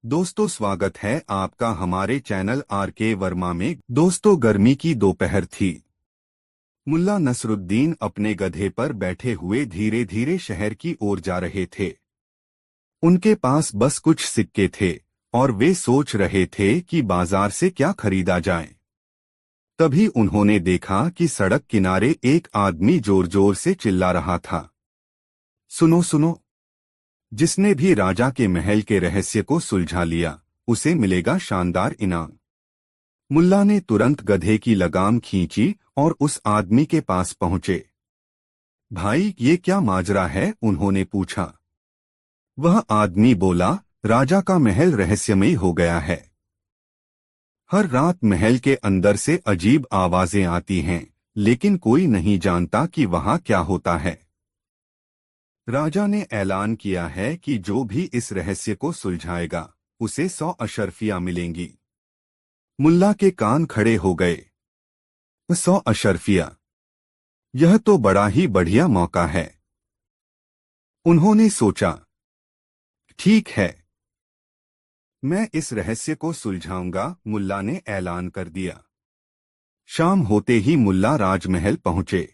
दोस्तों, स्वागत है आपका हमारे चैनल आर के वर्मा में। दोस्तों, गर्मी की दोपहर थी। मुल्ला नसरुद्दीन अपने गधे पर बैठे हुए धीरे धीरे शहर की ओर जा रहे थे। उनके पास बस कुछ सिक्के थे और वे सोच रहे थे कि बाजार से क्या खरीदा जाए। तभी उन्होंने देखा कि सड़क किनारे एक आदमी जोर जोर से चिल्ला रहा था, सुनो सुनो, जिसने भी राजा के महल के रहस्य को सुलझा लिया उसे मिलेगा शानदार इनाम। मुल्ला ने तुरंत गधे की लगाम खींची और उस आदमी के पास पहुंचे। भाई, ये क्या माजरा है? उन्होंने पूछा। वह आदमी बोला, राजा का महल रहस्यमयी हो गया है। हर रात महल के अंदर से अजीब आवाजें आती हैं, लेकिन कोई नहीं जानता कि वहां क्या होता है। राजा ने ऐलान किया है कि जो भी इस रहस्य को सुलझाएगा उसे 100 अशर्फियां मिलेंगी। मुल्ला के कान खड़े हो गए। 100 अशर्फिया, यह तो बड़ा ही बढ़िया मौका है। उन्होंने सोचा, ठीक है, मैं इस रहस्य को सुलझाऊंगा। मुल्ला ने ऐलान कर दिया। शाम होते ही मुल्ला राजमहल पहुंचे।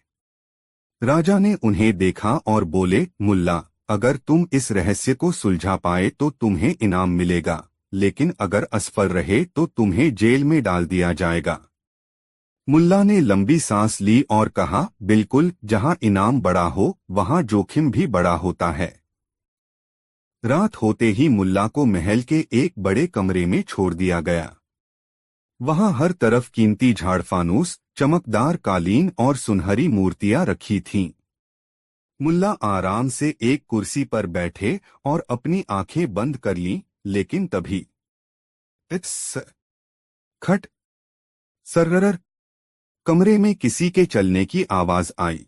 राजा ने उन्हें देखा और बोले, मुल्ला, अगर तुम इस रहस्य को सुलझा पाए तो तुम्हें इनाम मिलेगा, लेकिन अगर असफल रहे तो तुम्हें जेल में डाल दिया जाएगा। मुल्ला ने लंबी सांस ली और कहा, बिल्कुल, जहां इनाम बड़ा हो वहां जोखिम भी बड़ा होता है। रात होते ही मुल्ला को महल के एक बड़े कमरे में छोड़ दिया गया। वहां हर तरफ कीमती झाड़फानूस, चमकदार कालीन और सुनहरी मूर्तियां रखी थीं। मुल्ला आराम से एक कुर्सी पर बैठे और अपनी आंखें बंद कर लीं, लेकिन तभी इट्स खट सर्रर, कमरे में किसी के चलने की आवाज आई।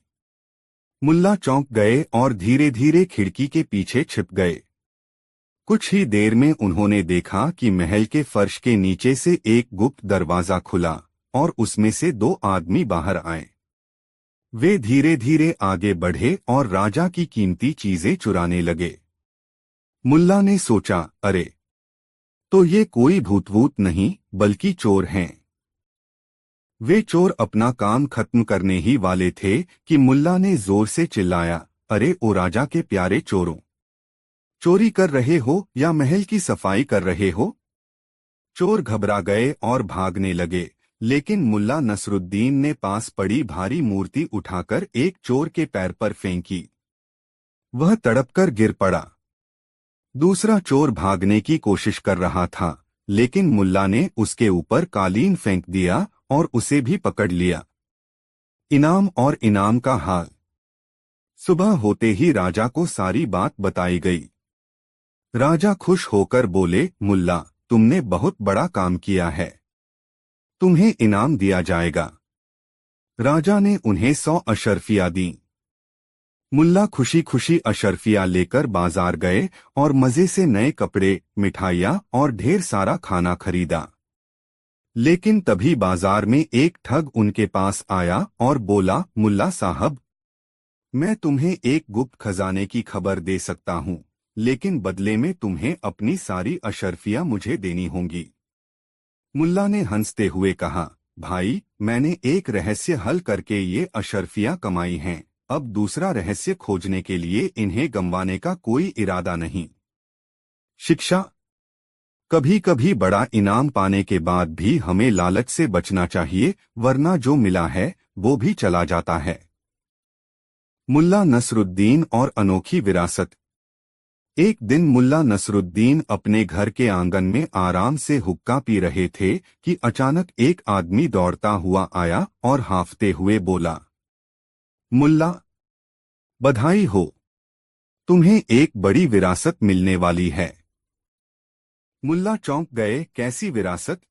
मुल्ला चौंक गए और धीरे धीरे खिड़की के पीछे छिप गए। कुछ ही देर में उन्होंने देखा कि महल के फर्श के नीचे से एक गुप्त दरवाजा खुला और उसमें से 2 आदमी बाहर आए। वे धीरे धीरे आगे बढ़े और राजा की कीमती चीजें चुराने लगे। मुल्ला ने सोचा, अरे, तो ये कोई भूत-वूत नहीं बल्कि चोर हैं। वे चोर अपना काम खत्म करने ही वाले थे कि मुल्ला ने जोर से चिल्लाया, अरे ओ राजा के प्यारे चोरों, चोरी कर रहे हो या महल की सफाई कर रहे हो? चोर घबरा गए और भागने लगे, लेकिन मुल्ला नसरुद्दीन ने पास पड़ी भारी मूर्ति उठाकर एक चोर के पैर पर फेंकी। वह तड़पकर गिर पड़ा। दूसरा चोर भागने की कोशिश कर रहा था, लेकिन मुल्ला ने उसके ऊपर कालीन फेंक दिया और उसे भी पकड़ लिया। इनाम और इनाम का हाल। सुबह होते ही राजा को सारी बात बताई गई। राजा खुश होकर बोले, मुल्ला, तुमने बहुत बड़ा काम किया है, तुम्हें इनाम दिया जाएगा। राजा ने उन्हें 100 अशर्फियां दी। मुल्ला खुशी खुशी अशर्फियां लेकर बाजार गए और मजे से नए कपड़े, मिठाइयाँ और ढेर सारा खाना खरीदा। लेकिन तभी बाजार में एक ठग उनके पास आया और बोला, मुल्ला साहब, मैं तुम्हें एक गुप्त खजाने की खबर दे सकता हूँ, लेकिन बदले में तुम्हें अपनी सारी अशर्फियां मुझे देनी होंगी। मुल्ला ने हंसते हुए कहा, भाई, मैंने एक रहस्य हल करके ये अशर्फियां कमाई हैं, अब दूसरा रहस्य खोजने के लिए इन्हें गंवाने का कोई इरादा नहीं। शिक्षा। कभी कभी बड़ा इनाम पाने के बाद भी हमें लालच से बचना चाहिए, वरना जो मिला है वो भी चला जाता है। मुल्ला नसरुद्दीन और अनोखी विरासत। एक दिन मुल्ला नसरुद्दीन अपने घर के आंगन में आराम से हुक्का पी रहे थे कि अचानक एक आदमी दौड़ता हुआ आया और हांफते हुए बोला, मुल्ला, बधाई हो, तुम्हें एक बड़ी विरासत मिलने वाली है। मुल्ला चौंक गए, कैसी विरासत?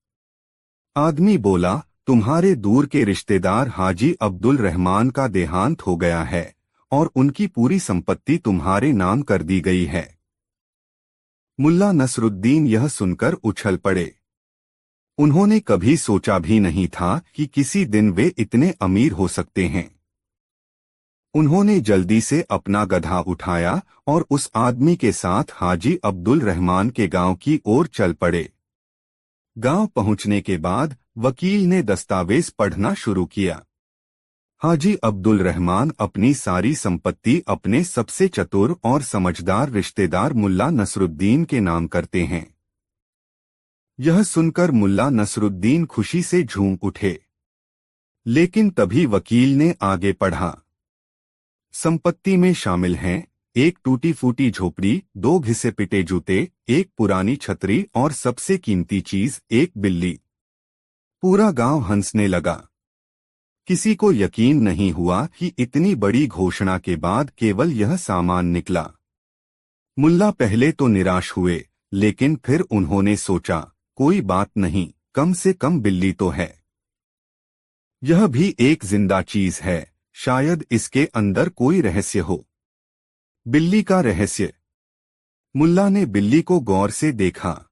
आदमी बोला, तुम्हारे दूर के रिश्तेदार हाजी अब्दुल रहमान का देहांत हो गया है और उनकी पूरी संपत्ति तुम्हारे नाम कर दी गई है। मुल्ला नसरुद्दीन यह सुनकर उछल पड़े। उन्होंने कभी सोचा भी नहीं था कि किसी दिन वे इतने अमीर हो सकते हैं। उन्होंने जल्दी से अपना गधा उठाया और उस आदमी के साथ हाजी अब्दुल रहमान के गांव की ओर चल पड़े। गांव पहुंचने के बाद वकील ने दस्तावेज पढ़ना शुरू किया। हाजी अब्दुल रहमान अपनी सारी संपत्ति अपने सबसे चतुर और समझदार रिश्तेदार मुल्ला नसरुद्दीन के नाम करते हैं। यह सुनकर मुल्ला नसरुद्दीन खुशी से झूम उठे। लेकिन तभी वकील ने आगे पढ़ा। संपत्ति में शामिल हैं एक टूटी फूटी झोपड़ी, 2 घिसे पिटे जूते, एक पुरानी छतरी और सबसे कीमती चीज एक बिल्ली। पूरा गांव हंसने लगा। किसी को यकीन नहीं हुआ कि इतनी बड़ी घोषणा के बाद केवल यह सामान निकला। मुल्ला पहले तो निराश हुए, लेकिन फिर उन्होंने सोचा, कोई बात नहीं, कम से कम बिल्ली तो है। यह भी एक जिंदा चीज है, शायद इसके अंदर कोई रहस्य हो। बिल्ली का रहस्य। मुल्ला ने बिल्ली को गौर से देखा।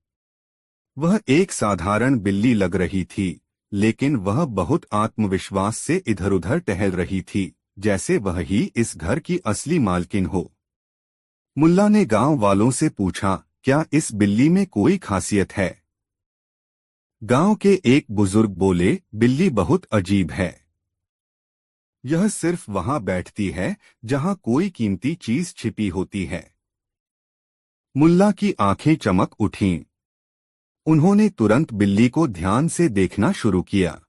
वह एक साधारण बिल्ली लग रही थी, लेकिन वह बहुत आत्मविश्वास से इधर-उधर टहल रही थी, जैसे वह ही इस घर की असली मालकिन हो। मुल्ला ने गांव वालों से पूछा, क्या इस बिल्ली में कोई खासियत है? गांव के एक बुजुर्ग बोले, बिल्ली बहुत अजीब है। यह सिर्फ वहां बैठती है जहां कोई कीमती चीज छिपी होती है। मुल्ला की आंखें चमक उठीं। उन्होंने तुरंत बिल्ली को ध्यान से देखना शुरू किया।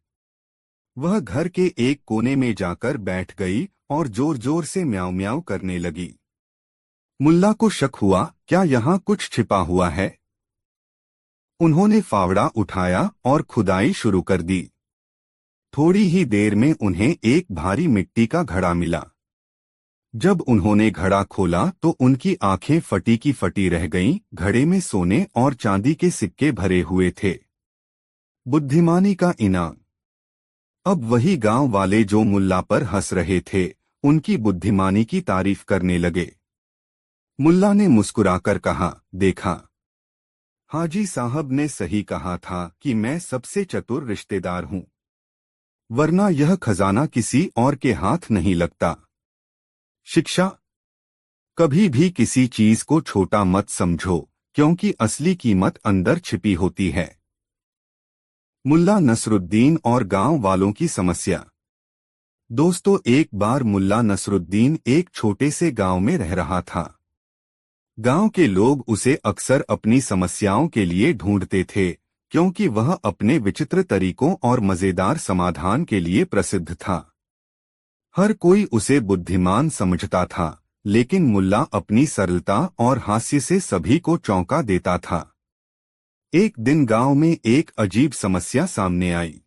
वह घर के एक कोने में जाकर बैठ गई और जोर जोर से म्याऊं म्याऊं करने लगी। मुल्ला को शक हुआ, क्या यहाँ कुछ छिपा हुआ है? उन्होंने फावड़ा उठाया और खुदाई शुरू कर दी। थोड़ी ही देर में उन्हें एक भारी मिट्टी का घड़ा मिला। जब उन्होंने घड़ा खोला तो उनकी आंखें फटी की फटी रह गईं। घड़े में सोने और चांदी के सिक्के भरे हुए थे। बुद्धिमानी का इनाम। अब वही गांव वाले जो मुल्ला पर हंस रहे थे, उनकी बुद्धिमानी की तारीफ करने लगे। मुल्ला ने मुस्कुराकर कहा, देखा, हाजी साहब ने सही कहा था कि मैं सबसे चतुर रिश्तेदार हूं, वरना यह खजाना किसी और के हाथ नहीं लगता। शिक्षा। कभी भी किसी चीज को छोटा मत समझो, क्योंकि असली कीमत अंदर छिपी होती है। मुल्ला नसरुद्दीन और गांव वालों की समस्या। दोस्तों, एक बार मुल्ला नसरुद्दीन एक छोटे से गांव में रह रहा था। गांव के लोग उसे अक्सर अपनी समस्याओं के लिए ढूंढते थे, क्योंकि वह अपने विचित्र तरीकों और मजेदार समाधान के लिए प्रसिद्ध था। हर कोई उसे बुद्धिमान समझता था, लेकिन मुल्ला अपनी सरलता और हास्य से सभी को चौंका देता था। एक दिन गांव में एक अजीब समस्या सामने आई।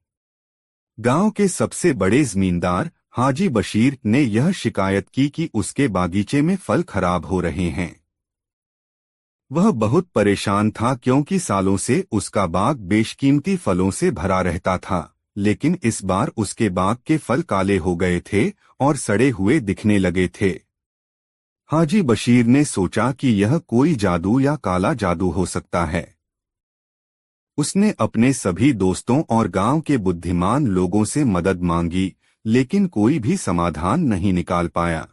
गांव के सबसे बड़े जमींदार हाजी बशीर ने यह शिकायत की कि उसके बागीचे में फल खराब हो रहे हैं। वह बहुत परेशान था, क्योंकि सालों से उसका बाग बेशकीमती फलों से भरा रहता था, लेकिन इस बार उसके बाग के फल काले हो गए थे और सड़े हुए दिखने लगे थे। हाजी बशीर ने सोचा कि यह कोई जादू या काला जादू हो सकता है। उसने अपने सभी दोस्तों और गांव के बुद्धिमान लोगों से मदद मांगी, लेकिन कोई भी समाधान नहीं निकाल पाया।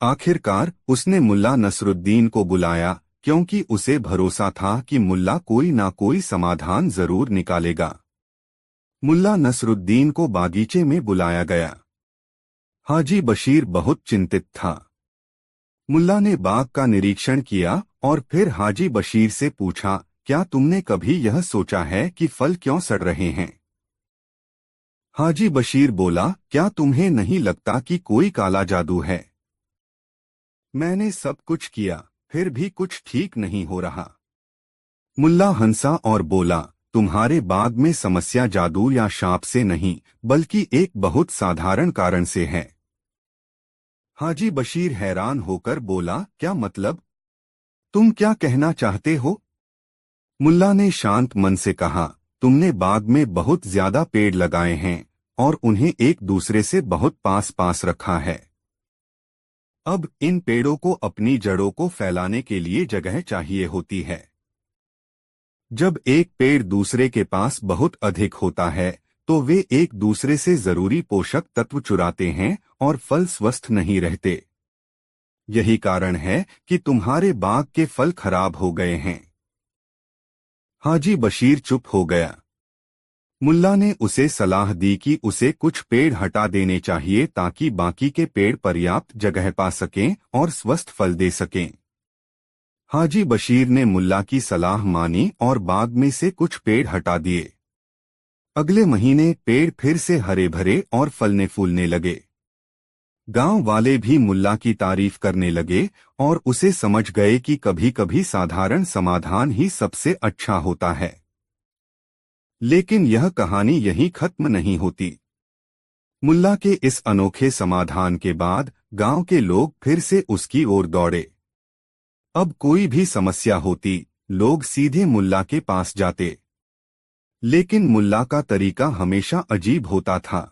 आखिरकार उसने मुल्ला नसरुद्दीन को बुलाया, क्योंकि उसे भरोसा था कि मुल्ला कोई ना कोई समाधान जरूर निकालेगा। मुल्ला नसरुद्दीन को बागीचे में बुलाया गया। हाजी बशीर बहुत चिंतित था। मुल्ला ने बाग का निरीक्षण किया और फिर हाजी बशीर से पूछा, क्या तुमने कभी यह सोचा है कि फल क्यों सड़ रहे हैं? हाजी बशीर बोला, क्या तुम्हें नहीं लगता कि कोई काला जादू है? मैंने सब कुछ किया, फिर भी कुछ ठीक नहीं हो रहा। मुल्ला हंसा और बोला, तुम्हारे बाग में समस्या जादू या शाप से नहीं, बल्कि एक बहुत साधारण कारण से है। हाजी बशीर हैरान होकर बोला, क्या मतलब? तुम क्या कहना चाहते हो? मुल्ला ने शांत मन से कहा, तुमने बाग में बहुत ज्यादा पेड़ लगाए हैं और उन्हें एक दूसरे से बहुत पास पास रखा है। अब इन पेड़ों को अपनी जड़ों को फैलाने के लिए जगह चाहिए होती है। जब एक पेड़ दूसरे के पास बहुत अधिक होता है, तो वे एक दूसरे से जरूरी पोषक तत्व चुराते हैं और फल स्वस्थ नहीं रहते। यही कारण है कि तुम्हारे बाग के फल खराब हो गए हैं। हाजी बशीर चुप हो गया। मुल्ला ने उसे सलाह दी कि उसे कुछ पेड़ हटा देने चाहिए ताकि बाकी के पेड़ पर्याप्त जगह पा सकें और स्वस्थ फल दे सकें। हाजी बशीर ने मुल्ला की सलाह मानी और बाग में से कुछ पेड़ हटा दिए। अगले महीने पेड़ फिर से हरे भरे और फलने फूलने लगे। गांव वाले भी मुल्ला की तारीफ करने लगे और उसे समझ गए कि कभी कभी साधारण समाधान ही सबसे अच्छा होता है। लेकिन यह कहानी यहीं खत्म नहीं होती। मुल्ला के इस अनोखे समाधान के बाद गांव के लोग फिर से उसकी ओर दौड़े। अब कोई भी समस्या होती, लोग सीधे मुल्ला के पास जाते। लेकिन मुल्ला का तरीका हमेशा अजीब होता था।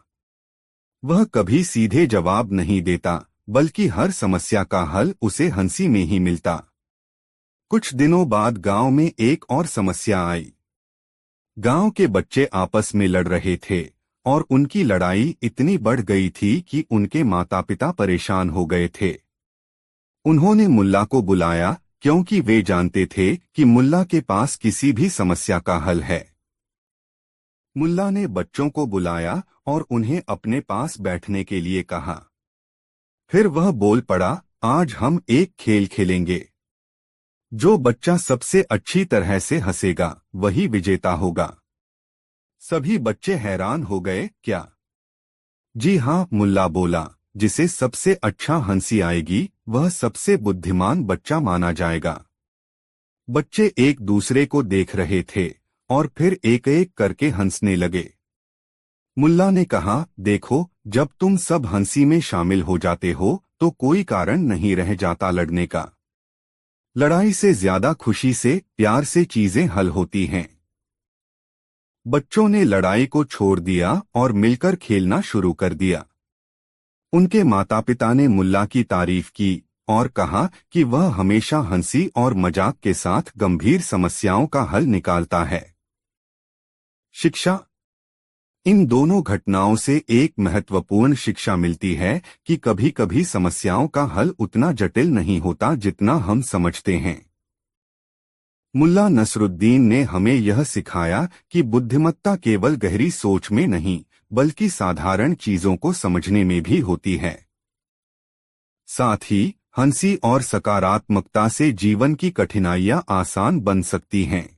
वह कभी सीधे जवाब नहीं देता, बल्कि हर समस्या का हल उसे हंसी में ही मिलता। कुछ दिनों बाद गांव में एक और समस्या आई। गांव के बच्चे आपस में लड़ रहे थे और उनकी लड़ाई इतनी बढ़ गई थी कि उनके माता पिता परेशान हो गए थे। उन्होंने मुल्ला को बुलाया क्योंकि वे जानते थे कि मुल्ला के पास किसी भी समस्या का हल है। मुल्ला ने बच्चों को बुलाया और उन्हें अपने पास बैठने के लिए कहा। फिर वह बोल पड़ा, आज हम एक खेल खेलेंगे। जो बच्चा सबसे अच्छी तरह से हंसेगा वही विजेता होगा। सभी बच्चे हैरान हो गए। क्या? जी हाँ, मुल्ला बोला, जिसे सबसे अच्छा हंसी आएगी वह सबसे बुद्धिमान बच्चा माना जाएगा। बच्चे एक दूसरे को देख रहे थे और फिर एक एक करके हंसने लगे। मुल्ला ने कहा, देखो, जब तुम सब हंसी में शामिल हो जाते हो तो कोई कारण नहीं रह जाता लड़ने का। लड़ाई से ज्यादा खुशी से, प्यार से चीजें हल होती हैं। बच्चों ने लड़ाई को छोड़ दिया और मिलकर खेलना शुरू कर दिया। उनके माता पिता ने मुल्ला की तारीफ की और कहा कि वह हमेशा हंसी और मजाक के साथ गंभीर समस्याओं का हल निकालता है। शिक्षा। इन दोनों घटनाओं से एक महत्वपूर्ण शिक्षा मिलती है कि कभी-कभी समस्याओं का हल उतना जटिल नहीं होता जितना हम समझते हैं। मुल्ला नसरुद्दीन ने हमें यह सिखाया कि बुद्धिमत्ता केवल गहरी सोच में नहीं, बल्कि साधारण चीजों को समझने में भी होती है। साथ ही हंसी और सकारात्मकता से जीवन की कठिनाइयां आसान बन सकती हैं।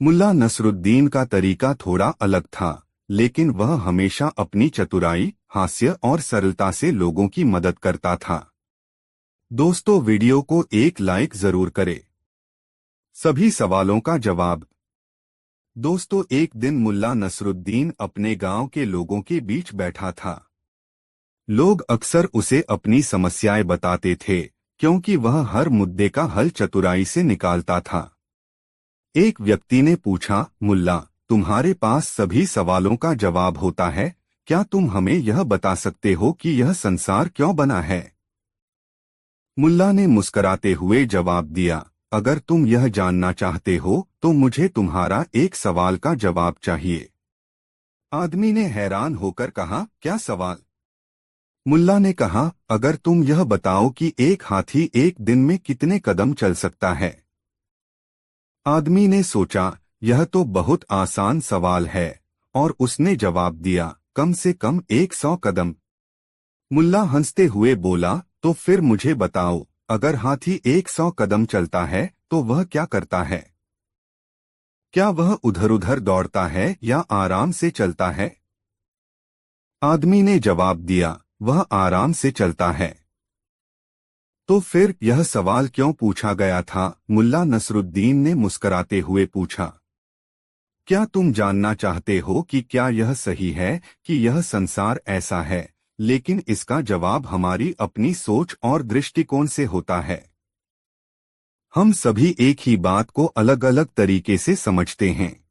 मुल्ला नसरुद्दीन का तरीका थोड़ा अलग था, लेकिन वह हमेशा अपनी चतुराई, हास्य और सरलता से लोगों की मदद करता था। दोस्तों, वीडियो को एक लाइक जरूर करें। सभी सवालों का जवाब। दोस्तों, एक दिन मुल्ला नसरुद्दीन अपने गांव के लोगों के बीच बैठा था। लोग अक्सर उसे अपनी समस्याएं बताते थे, क्योंकि वह हर मुद्दे का हल चतुराई से निकालता था। एक व्यक्ति ने पूछा, मुल्ला, तुम्हारे पास सभी सवालों का जवाब होता है, क्या तुम हमें यह बता सकते हो कि यह संसार क्यों बना है? मुल्ला ने मुस्कुराते हुए जवाब दिया, अगर तुम यह जानना चाहते हो तो मुझे तुम्हारा एक सवाल का जवाब चाहिए। आदमी ने हैरान होकर कहा, क्या सवाल? मुल्ला ने कहा, अगर तुम यह बताओ कि एक हाथी एक दिन में कितने कदम चल सकता है। आदमी ने सोचा, यह तो बहुत आसान सवाल है, और उसने जवाब दिया, कम से कम 100 कदम। मुल्ला हंसते हुए बोला, तो फिर मुझे बताओ, अगर हाथी 100 कदम चलता है तो वह क्या करता है? क्या वह उधर उधर दौड़ता है या आराम से चलता है? आदमी ने जवाब दिया, वह आराम से चलता है। तो फिर यह सवाल क्यों पूछा गया था? मुल्ला नसरुद्दीन ने मुस्कुराते हुए पूछा। क्या तुम जानना चाहते हो कि क्या यह सही है कि यह संसार ऐसा है, लेकिन इसका जवाब हमारी अपनी सोच और दृष्टिकोण से होता है। हम सभी एक ही बात को अलग अलग तरीके से समझते हैं।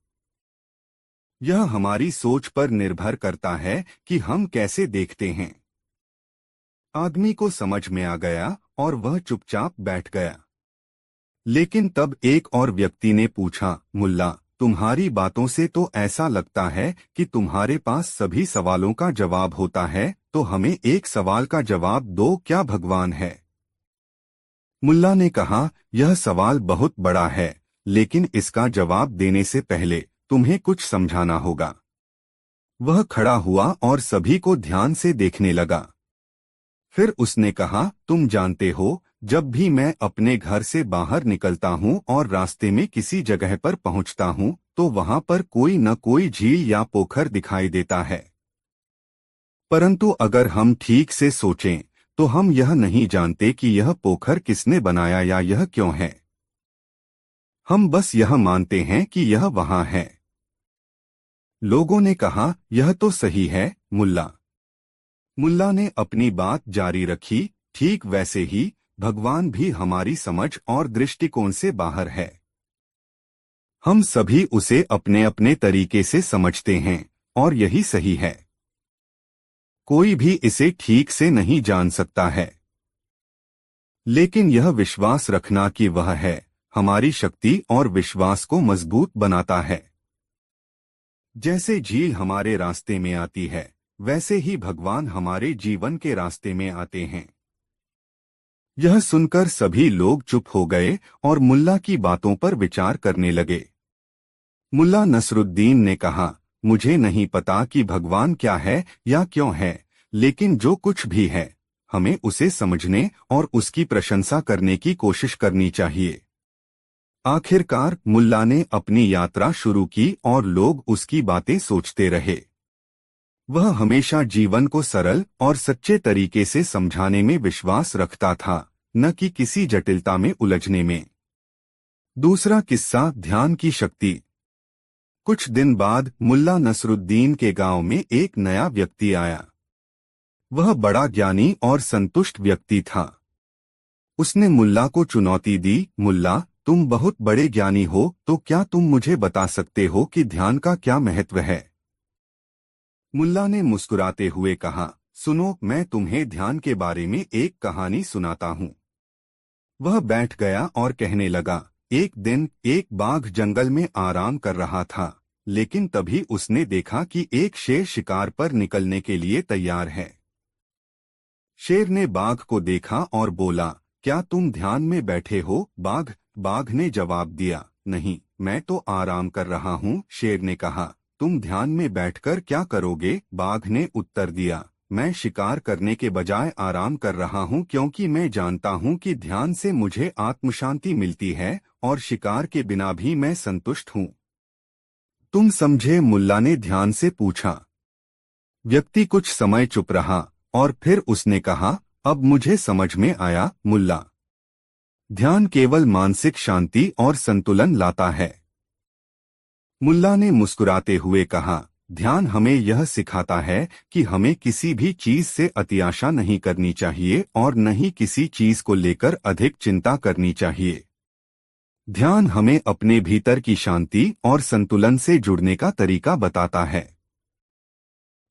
यह हमारी सोच पर निर्भर करता है कि हम कैसे देखते हैं। आदमी को समझ में आ गया और वह चुपचाप बैठ गया। लेकिन तब एक और व्यक्ति ने पूछा, मुल्ला, तुम्हारी बातों से तो ऐसा लगता है कि तुम्हारे पास सभी सवालों का जवाब होता है, तो हमें एक सवाल का जवाब दो, क्या भगवान है? मुल्ला ने कहा, यह सवाल बहुत बड़ा है, लेकिन इसका जवाब देने से पहले तुम्हें कुछ समझाना होगा। वह खड़ा हुआ और सभी को ध्यान से देखने लगा। फिर उसने कहा, तुम जानते हो, जब भी मैं अपने घर से बाहर निकलता हूँ और रास्ते में किसी जगह पर पहुँचता हूँ, तो वहाँ पर कोई न कोई झील या पोखर दिखाई देता है। परंतु अगर हम ठीक से सोचें, तो हम यह नहीं जानते कि यह पोखर किसने बनाया या यह क्यों है। हम बस यह मानते हैं कि यह वहाँ है। लोगों ने कहा, यह तो सही है, मुल्ला। मुल्ला ने अपनी बात जारी रखी, ठीक वैसे ही भगवान भी हमारी समझ और दृष्टिकोण से बाहर है। हम सभी उसे अपने अपने तरीके से समझते हैं, और यही सही है। कोई भी इसे ठीक से नहीं जान सकता है, लेकिन यह विश्वास रखना कि वह है, हमारी शक्ति और विश्वास को मजबूत बनाता है। जैसे झील हमारे रास्ते में आती है, वैसे ही भगवान हमारे जीवन के रास्ते में आते हैं। यह सुनकर सभी लोग चुप हो गए और मुल्ला की बातों पर विचार करने लगे। मुल्ला नसरुद्दीन ने कहा, मुझे नहीं पता कि भगवान क्या है या क्यों है, लेकिन जो कुछ भी है, हमें उसे समझने और उसकी प्रशंसा करने की कोशिश करनी चाहिए। आखिरकार मुल्ला ने अपनी यात्रा शुरू की और लोग उसकी बातें सोचते रहे। वह हमेशा जीवन को सरल और सच्चे तरीके से समझाने में विश्वास रखता था, न कि किसी जटिलता में उलझने में। दूसरा किस्सा, ध्यान की शक्ति। कुछ दिन बाद मुल्ला नसरुद्दीन के गांव में एक नया व्यक्ति आया। वह बड़ा ज्ञानी और संतुष्ट व्यक्ति था। उसने मुल्ला को चुनौती दी, मुल्ला, तुम बहुत बड़े ज्ञानी हो, तो क्या तुम मुझे बता सकते हो कि ध्यान का क्या महत्व है? मुल्ला ने मुस्कुराते हुए कहा, सुनो, मैं तुम्हें ध्यान के बारे में एक कहानी सुनाता हूँ। वह बैठ गया और कहने लगा, एक दिन एक बाघ जंगल में आराम कर रहा था, लेकिन तभी उसने देखा कि एक शेर शिकार पर निकलने के लिए तैयार है। शेर ने बाघ को देखा और बोला, क्या तुम ध्यान में बैठे हो, बाघ? बाघ ने जवाब दिया, नहीं, मैं तो आराम कर रहा हूँ। शेर ने कहा, तुम ध्यान में बैठकर क्या करोगे? बाघ ने उत्तर दिया, मैं शिकार करने के बजाय आराम कर रहा हूँ, क्योंकि मैं जानता हूँ कि ध्यान से मुझे आत्मशांति मिलती है और शिकार के बिना भी मैं संतुष्ट हूँ। तुम समझे? मुल्ला ने ध्यान से पूछा। व्यक्ति कुछ समय चुप रहा और फिर उसने कहा, अब मुझे समझ में आया, मुल्ला। ध्यान केवल मानसिक शांति और संतुलन लाता है। मुल्ला ने मुस्कुराते हुए कहा, ध्यान हमें यह सिखाता है कि हमें किसी भी चीज से अतिआशा नहीं करनी चाहिए और न ही किसी चीज को लेकर अधिक चिंता करनी चाहिए। ध्यान हमें अपने भीतर की शांति और संतुलन से जुड़ने का तरीका बताता है।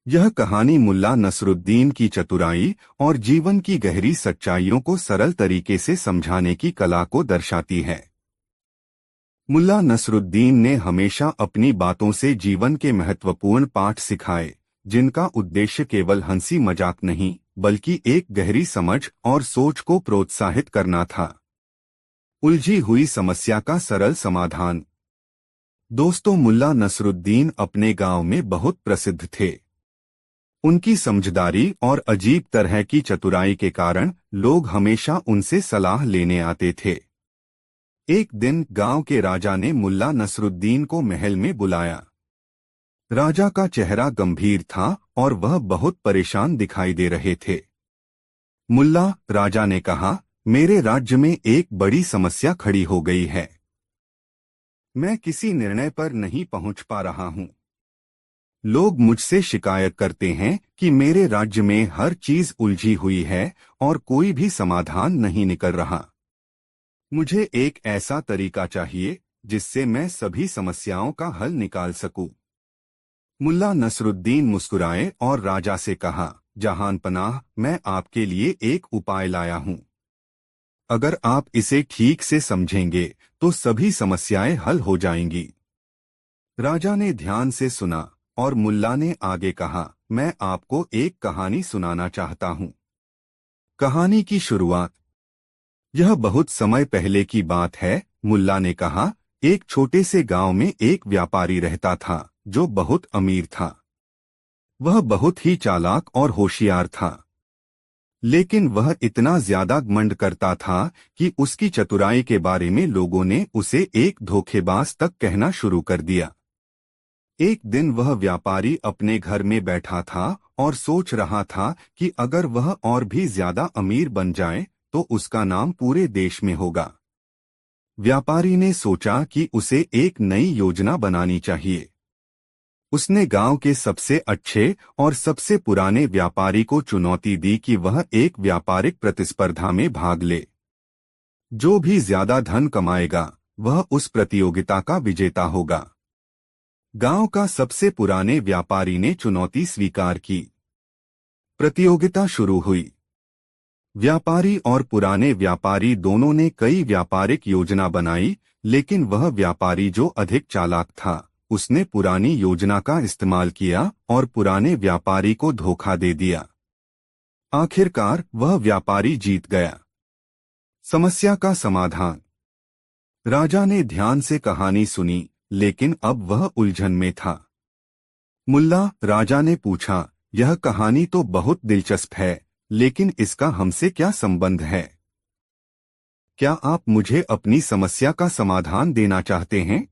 यह कहानी मुल्ला नसरुद्दीन की चतुराई और जीवन की गहरी सच्चाइयों को सरल तरीके से समझाने की कला को दर्शाती है। मुल्ला नसरुद्दीन ने हमेशा अपनी बातों से जीवन के महत्वपूर्ण पाठ सिखाए, जिनका उद्देश्य केवल हंसी मजाक नहीं, बल्कि एक गहरी समझ और सोच को प्रोत्साहित करना था। उलझी हुई समस्या का सरल समाधान। दोस्तों, मुल्ला नसरुद्दीन अपने गांव में बहुत प्रसिद्ध थे। उनकी समझदारी और अजीब तरह की चतुराई के कारण लोग हमेशा उनसे सलाह लेने आते थे। एक दिन गांव के राजा ने मुल्ला नसरुद्दीन को महल में बुलाया। राजा का चेहरा गंभीर था और वह बहुत परेशान दिखाई दे रहे थे। मुल्ला, राजा ने कहा, मेरे राज्य में एक बड़ी समस्या खड़ी हो गई है। मैं किसी निर्णय पर नहीं पहुंच पा रहा हूं। लोग मुझसे शिकायत करते हैं कि मेरे राज्य में हर चीज उलझी हुई है और कोई भी समाधान नहीं निकल रहा। मुझे एक ऐसा तरीका चाहिए जिससे मैं सभी समस्याओं का हल निकाल सकूं। मुल्ला नसरुद्दीन मुस्कुराए और राजा से कहा, जहान पनाह, मैं आपके लिए एक उपाय लाया हूं। अगर आप इसे ठीक से समझेंगे तो सभी समस्याएं हल हो जाएंगी। राजा ने ध्यान से सुना और मुल्ला ने आगे कहा, मैं आपको एक कहानी सुनाना चाहता हूँ। कहानी की शुरुआत। यह बहुत समय पहले की बात है, मुल्ला ने कहा। एक छोटे से गांव में एक व्यापारी रहता था जो बहुत अमीर था। वह बहुत ही चालाक और होशियार था, लेकिन वह इतना ज्यादा घमंड करता था कि उसकी चतुराई के बारे में लोगों ने उसे एक धोखेबाज तक कहना शुरू कर दिया। एक दिन वह व्यापारी अपने घर में बैठा था और सोच रहा था कि अगर वह और भी ज्यादा अमीर बन जाए तो उसका नाम पूरे देश में होगा। व्यापारी ने सोचा कि उसे एक नई योजना बनानी चाहिए। उसने गांव के सबसे अच्छे और सबसे पुराने व्यापारी को चुनौती दी कि वह एक व्यापारिक प्रतिस्पर्धा में भाग ले। जो भी ज्यादा धन कमाएगा वह उस प्रतियोगिता का विजेता होगा। गांव का सबसे पुराने व्यापारी ने चुनौती स्वीकार की। प्रतियोगिता शुरू हुई। व्यापारी और पुराने व्यापारी दोनों ने कई व्यापारिक योजना बनाई, लेकिन वह व्यापारी जो अधिक चालाक था उसने पुरानी योजना का इस्तेमाल किया और पुराने व्यापारी को धोखा दे दिया। आखिरकार वह व्यापारी जीत गया। समस्या का समाधान। राजा ने ध्यान से कहानी सुनी, लेकिन अब वह उलझन में था। मुल्ला, राजा ने पूछा, यह कहानी तो बहुत दिलचस्प है, लेकिन इसका हमसे क्या संबंध है? क्या आप मुझे अपनी समस्या का समाधान देना चाहते हैं?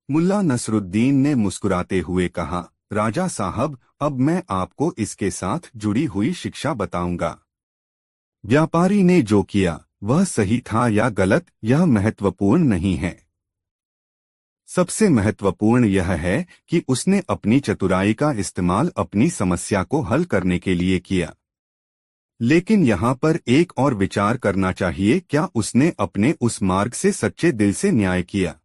मुल्ला नसरुद्दीन ने मुस्कुराते हुए कहा, राजा साहब, अब मैं आपको इसके साथ जुड़ी हुई शिक्षा बताऊंगा। व्यापारी ने जो किया वह सही था या गलत, यह महत्वपूर्ण नहीं है। सबसे महत्वपूर्ण यह है कि उसने अपनी चतुराई का इस्तेमाल अपनी समस्या को हल करने के लिए किया। लेकिन यहाँ पर एक और विचार करना चाहिए, क्या उसने अपने उस मार्ग से सच्चे दिल से न्याय किया?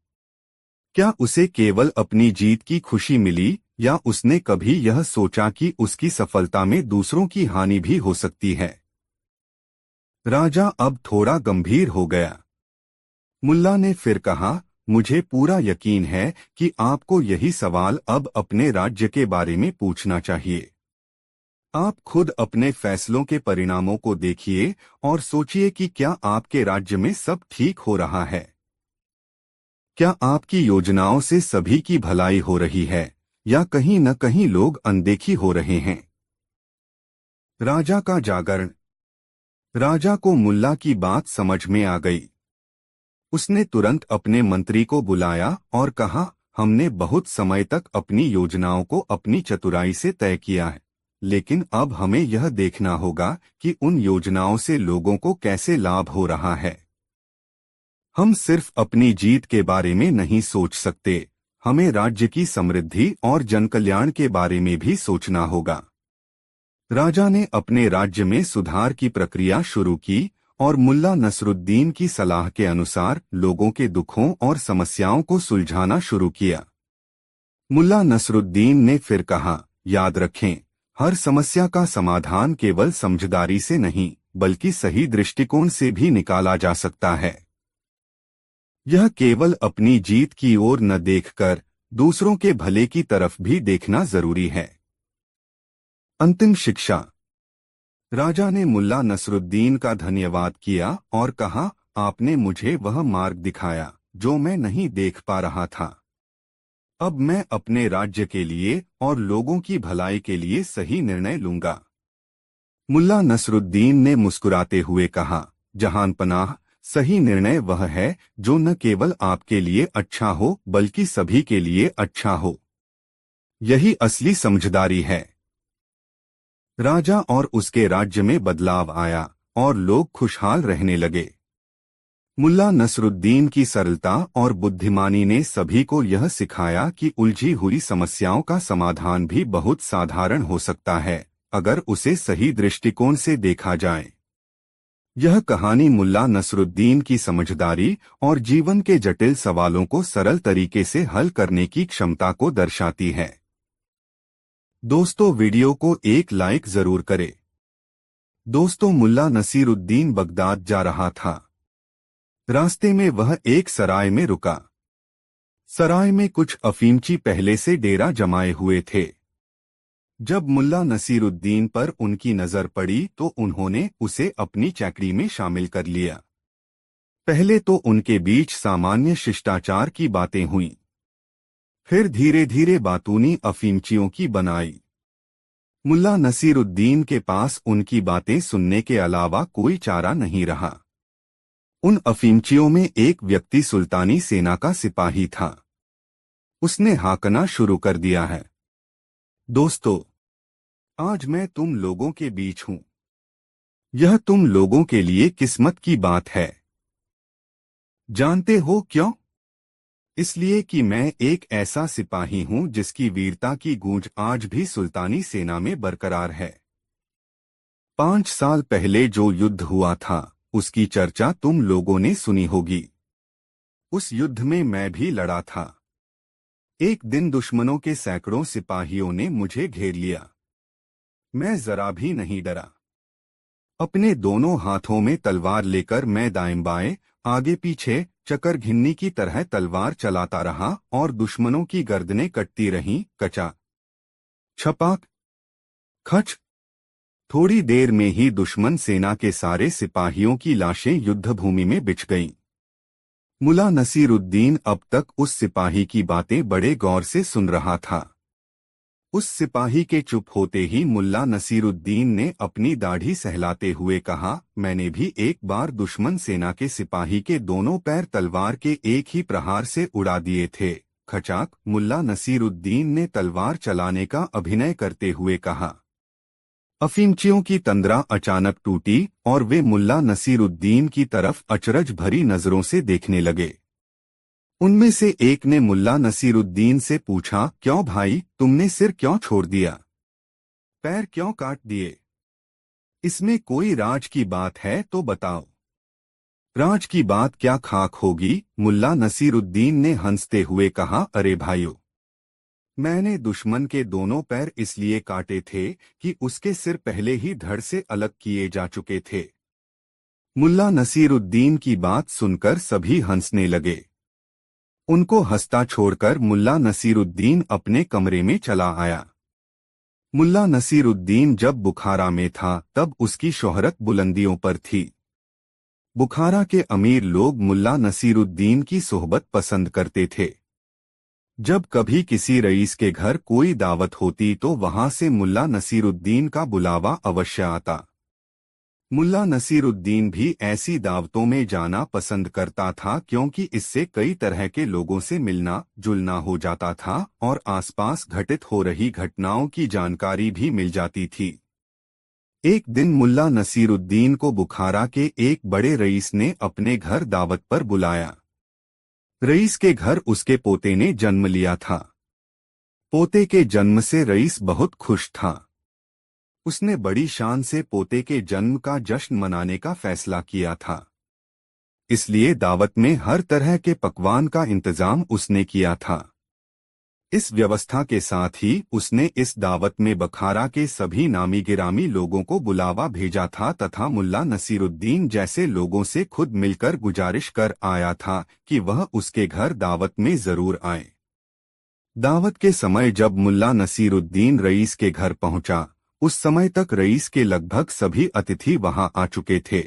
क्या उसे केवल अपनी जीत की खुशी मिली, या उसने कभी यह सोचा कि उसकी सफलता में दूसरों की हानि भी हो सकती है? राजा अब थोड़ा गंभीर हो गया। मुल्ला ने फिर कहा, मुझे पूरा यकीन है कि आपको यही सवाल अब अपने राज्य के बारे में पूछना चाहिए। आप खुद अपने फैसलों के परिणामों को देखिए और सोचिए कि क्या आपके राज्य में सब ठीक हो रहा है। क्या आपकी योजनाओं से सभी की भलाई हो रही है, या कहीं न कहीं लोग अनदेखी हो रहे हैं? राजा का जागरण। राजा को मुल्ला की बात समझ में आ गई। उसने तुरंत अपने मंत्री को बुलाया और कहा, हमने बहुत समय तक अपनी योजनाओं को अपनी चतुराई से तय किया है, लेकिन अब हमें यह देखना होगा कि उन योजनाओं से लोगों को कैसे लाभ हो रहा है। हम सिर्फ अपनी जीत के बारे में नहीं सोच सकते, हमें राज्य की समृद्धि और जनकल्याण के बारे में भी सोचना होगा। राजा ने अपने राज्य में सुधार की प्रक्रिया शुरू की और मुल्ला नसरुद्दीन की सलाह के अनुसार लोगों के दुखों और समस्याओं को सुलझाना शुरू किया। मुल्ला नसरुद्दीन ने फिर कहा, याद रखें, हर समस्या का समाधान केवल समझदारी से नहीं बल्कि सही दृष्टिकोण से भी निकाला जा सकता है। यह केवल अपनी जीत की ओर न देखकर दूसरों के भले की तरफ भी देखना जरूरी है। अंतिम शिक्षा। राजा ने मुल्ला नसरुद्दीन का धन्यवाद किया और कहा, आपने मुझे वह मार्ग दिखाया जो मैं नहीं देख पा रहा था। अब मैं अपने राज्य के लिए और लोगों की भलाई के लिए सही निर्णय लूंगा। मुल्ला नसरुद्दीन ने मुस्कुराते हुए कहा, जहानपनाह, सही निर्णय वह है जो न केवल आपके लिए अच्छा हो बल्कि सभी के लिए अच्छा हो। यही असली समझदारी है। राजा और उसके राज्य में बदलाव आया और लोग खुशहाल रहने लगे। मुल्ला नसरुद्दीन की सरलता और बुद्धिमानी ने सभी को यह सिखाया कि उलझी हुई समस्याओं का समाधान भी बहुत साधारण हो सकता है, अगर उसे सही दृष्टिकोण से देखा जाए। यह कहानी मुल्ला नसरुद्दीन की समझदारी और जीवन के जटिल सवालों को सरल तरीके से हल करने की क्षमता को दर्शाती है। दोस्तों, वीडियो को एक लाइक जरूर करें। दोस्तों, मुल्ला नसीरुद्दीन बगदाद जा रहा था। रास्ते में वह एक सराय में रुका। सराय में कुछ अफीमची पहले से डेरा जमाए हुए थे। जब मुल्ला नसीरुद्दीन पर उनकी नजर पड़ी तो उन्होंने उसे अपनी चैकड़ी में शामिल कर लिया। पहले तो उनके बीच सामान्य शिष्टाचार की बातें हुईं, फिर धीरे धीरे बातूनी अफीमचियों की बनाई। मुल्ला नसीरुद्दीन के पास उनकी बातें सुनने के अलावा कोई चारा नहीं रहा। उन अफीमचियों में एक व्यक्ति सुल्तानी सेना का सिपाही था। उसने हाकना शुरू कर दिया है, दोस्तों, आज मैं तुम लोगों के बीच हूं। यह तुम लोगों के लिए किस्मत की बात है। जानते हो क्यों? इसलिए कि मैं एक ऐसा सिपाही हूं जिसकी वीरता की गूंज आज भी सुल्तानी सेना में बरकरार है। 5 साल पहले जो युद्ध हुआ था उसकी चर्चा तुम लोगों ने सुनी होगी। उस युद्ध में मैं भी लड़ा था। एक दिन दुश्मनों के सैकड़ों सिपाहियों ने मुझे घेर लिया। मैं जरा भी नहीं डरा। अपने दोनों हाथों में तलवार लेकर मैं दाएं बाएं, आगे पीछे चकर घिन्नी की तरह तलवार चलाता रहा और दुश्मनों की गर्दनें कटती रहीं। कचा छपाक खच। थोड़ी देर में ही दुश्मन सेना के सारे सिपाहियों की लाशें युद्धभूमि में बिछ गईं। मुल्ला नसीरुद्दीन अब तक उस सिपाही की बातें बड़े गौर से सुन रहा था। उस सिपाही के चुप होते ही मुल्ला नसीरुद्दीन ने अपनी दाढ़ी सहलाते हुए कहा, मैंने भी एक बार दुश्मन सेना के सिपाही के दोनों पैर तलवार के एक ही प्रहार से उड़ा दिए थे। खचाक। मुल्ला नसीरुद्दीन ने तलवार चलाने का अभिनय करते हुए कहा। अफीमचियों की तंद्रा अचानक टूटी और वे मुल्ला नसीरुद्दीन की तरफ अचरज भरी नजरों से देखने लगे। उनमें से एक ने मुल्ला नसीरुद्दीन से पूछा, क्यों भाई, तुमने सिर क्यों छोड़ दिया? पैर क्यों काट दिए? इसमें कोई राज की बात है तो बताओ। राज की बात क्या खाक होगी, मुल्ला नसीरुद्दीन ने हंसते हुए कहा, अरे भाइयों, मैंने दुश्मन के दोनों पैर इसलिए काटे थे कि उसके सिर पहले ही धड़ से अलग किए जा चुके थे। मुल्ला नसीरुद्दीन की बात सुनकर सभी हंसने लगे। उनको हंसता छोड़कर मुल्ला नसीरुद्दीन अपने कमरे में चला आया। मुल्ला नसीरुद्दीन जब बुखारा में था तब उसकी शोहरत बुलंदियों पर थी। बुखारा के अमीर लोग मुल्ला नसीरुद्दीन की सोहबत पसंद करते थे। जब कभी किसी रईस के घर कोई दावत होती तो वहां से मुल्ला नसीरुद्दीन का बुलावा अवश्य आता। मुल्ला नसीरुद्दीन भी ऐसी दावतों में जाना पसंद करता था क्योंकि इससे कई तरह के लोगों से मिलना जुलना हो जाता था और आसपास घटित हो रही घटनाओं की जानकारी भी मिल जाती थी। एक दिन मुल्ला नसीरुद्दीन को बुखारा के एक बड़े रईस ने अपने घर दावत पर बुलाया। रईस के घर उसके पोते ने जन्म लिया था। पोते के जन्म से रईस बहुत खुश था। उसने बड़ी शान से पोते के जन्म का जश्न मनाने का फैसला किया था। इसलिए दावत में हर तरह के पकवान का इंतजाम उसने किया था। इस व्यवस्था के साथ ही उसने इस दावत में बखारा के सभी नामी गिरामी लोगों को बुलावा भेजा था तथा मुल्ला नसीरुद्दीन जैसे लोगों से खुद मिलकर गुजारिश कर आया था कि वह उसके घर दावत में जरूर आए। दावत के समय जब मुल्ला नसीरुद्दीन रईस के घर पहुंचा, उस समय तक रईस के लगभग सभी अतिथि वहां आ चुके थे।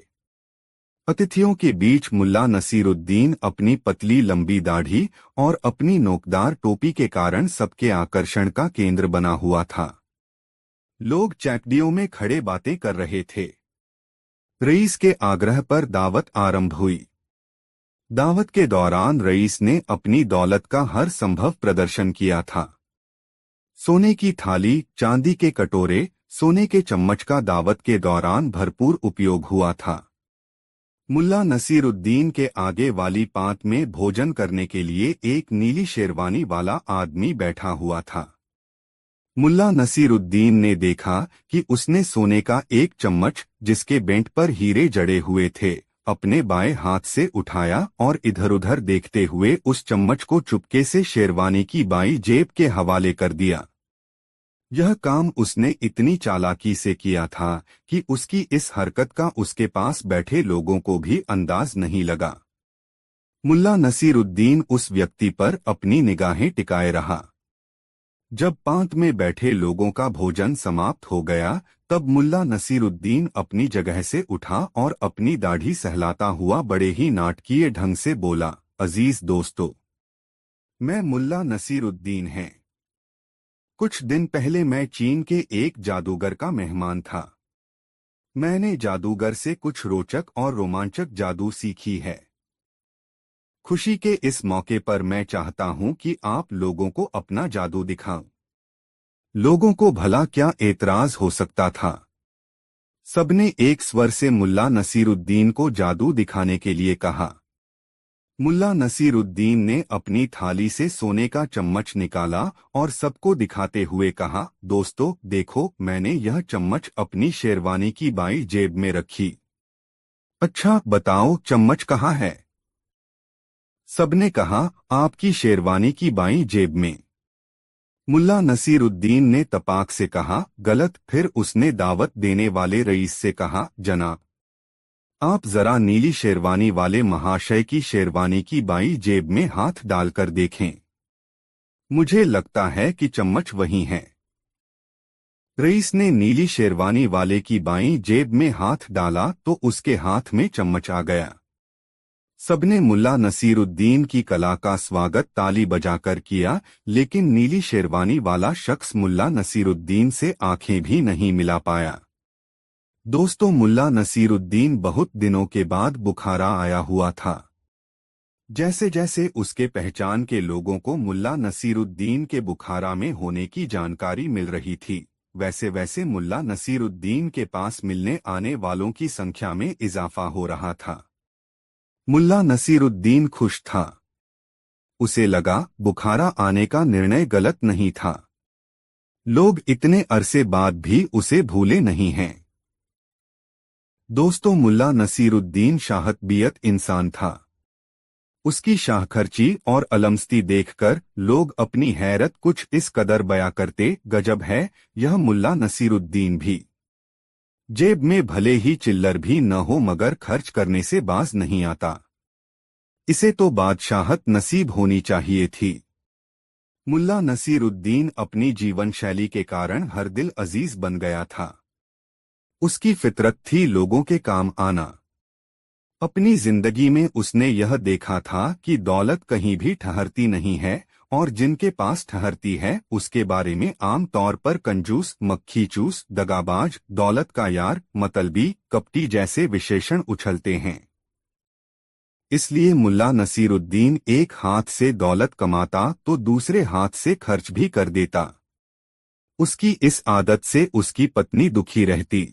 अतिथियों के बीच मुल्ला नसीरुद्दीन अपनी पतली लंबी दाढ़ी और अपनी नोकदार टोपी के कारण सबके आकर्षण का केंद्र बना हुआ था। लोग चैकड़ियों में खड़े बातें कर रहे थे। रईस के आग्रह पर दावत आरंभ हुई। दावत के दौरान रईस ने अपनी दौलत का हर संभव प्रदर्शन किया था। सोने की थाली, चांदी के कटोरे, सोने के चम्मच का दावत के दौरान भरपूर उपयोग हुआ था। मुल्ला नसीरुद्दीन के आगे वाली पांत में भोजन करने के लिए एक नीली शेरवानी वाला आदमी बैठा हुआ था। मुल्ला नसीरुद्दीन ने देखा कि उसने सोने का एक चम्मच, जिसके बेंट पर हीरे जड़े हुए थे, अपने बाएं हाथ से उठाया और इधर-उधर देखते हुए उस चम्मच को चुपके से शेरवानी की बाईं जेब के हवाले कर दिया। यह काम उसने इतनी चालाकी से किया था कि उसकी इस हरकत का उसके पास बैठे लोगों को भी अंदाज नहीं लगा। मुल्ला नसीरुद्दीन उस व्यक्ति पर अपनी निगाहें टिकाए रहा। जब पांत में बैठे लोगों का भोजन समाप्त हो गया, तब मुल्ला नसीरुद्दीन अपनी जगह से उठा और अपनी दाढ़ी सहलाता हुआ बड़े ही नाटकीय ढंग से बोला, अजीज दोस्तों, मैं मुल्ला नसीरुद्दीन है। कुछ दिन पहले मैं चीन के एक जादूगर का मेहमान था। मैंने जादूगर से कुछ रोचक और रोमांचक जादू सीखी है। खुशी के इस मौके पर मैं चाहता हूं कि आप लोगों को अपना जादू दिखाऊं। लोगों को भला क्या एतराज हो सकता था। सबने एक स्वर से मुल्ला नसीरुद्दीन को जादू दिखाने के लिए कहा। मुल्ला नसीरुद्दीन ने अपनी थाली से सोने का चम्मच निकाला और सबको दिखाते हुए कहा, दोस्तों देखो, मैंने यह चम्मच अपनी शेरवानी की बाईं जेब में रखी। अच्छा बताओ, चम्मच कहाँ है? सबने कहा, आपकी शेरवानी की बाईं जेब में। मुल्ला नसीरुद्दीन ने तपाक से कहा, गलत। फिर उसने दावत देने वाले रईस से कहा, जनाब, आप जरा नीली शेरवानी वाले महाशय की शेरवानी की बाईं जेब में हाथ डालकर देखें। मुझे लगता है कि चम्मच वही है। रईस ने नीली शेरवानी वाले की बाईं जेब में हाथ डाला तो उसके हाथ में चम्मच आ गया। सबने मुल्ला नसीरुद्दीन की कला का स्वागत ताली बजाकर किया, लेकिन नीली शेरवानी वाला शख्स मुल्ला नसीरुद्दीन से आंखें भी नहीं मिला पाया। दोस्तों, मुल्ला नसीरुद्दीन बहुत दिनों के बाद बुखारा आया हुआ था। जैसे जैसे उसके पहचान के लोगों को मुल्ला नसीरुद्दीन के बुखारा में होने की जानकारी मिल रही थी, वैसे वैसे मुल्ला नसीरुद्दीन के पास मिलने आने वालों की संख्या में इजाफा हो रहा था। मुल्ला नसीरुद्दीन खुश था। उसे लगा बुखारा आने का निर्णय गलत नहीं था। लोग इतने अरसे बाद भी उसे भूले नहीं हैं। दोस्तों, मुल्ला नसीरुद्दीन शाहतबियत इंसान था। उसकी शाहखर्ची और अलमस्ती देखकर लोग अपनी हैरत कुछ इस कदर बयां करते, गजब है, यह मुल्ला नसीरुद्दीन भी। जेब में भले ही चिल्लर भी न हो मगर खर्च करने से बाज नहीं आता। इसे तो बादशाहत नसीब होनी चाहिए थी। मुल्ला नसीरुद्दीन अपनी जीवन शैली के कारण हर दिल अजीज बन गया था। उसकी फितरत थी लोगों के काम आना। अपनी जिंदगी में उसने यह देखा था कि दौलत कहीं भी ठहरती नहीं है, और जिनके पास ठहरती है उसके बारे में आम तौर पर कंजूस, मक्खीचूस, दगाबाज, दौलत का यार, मतलबी, कपटी जैसे विशेषण उछलते हैं। इसलिए मुल्ला नसीरुद्दीन एक हाथ से दौलत कमाता तो दूसरे हाथ से खर्च भी कर देता। उसकी इस आदत से उसकी पत्नी दुखी रहती,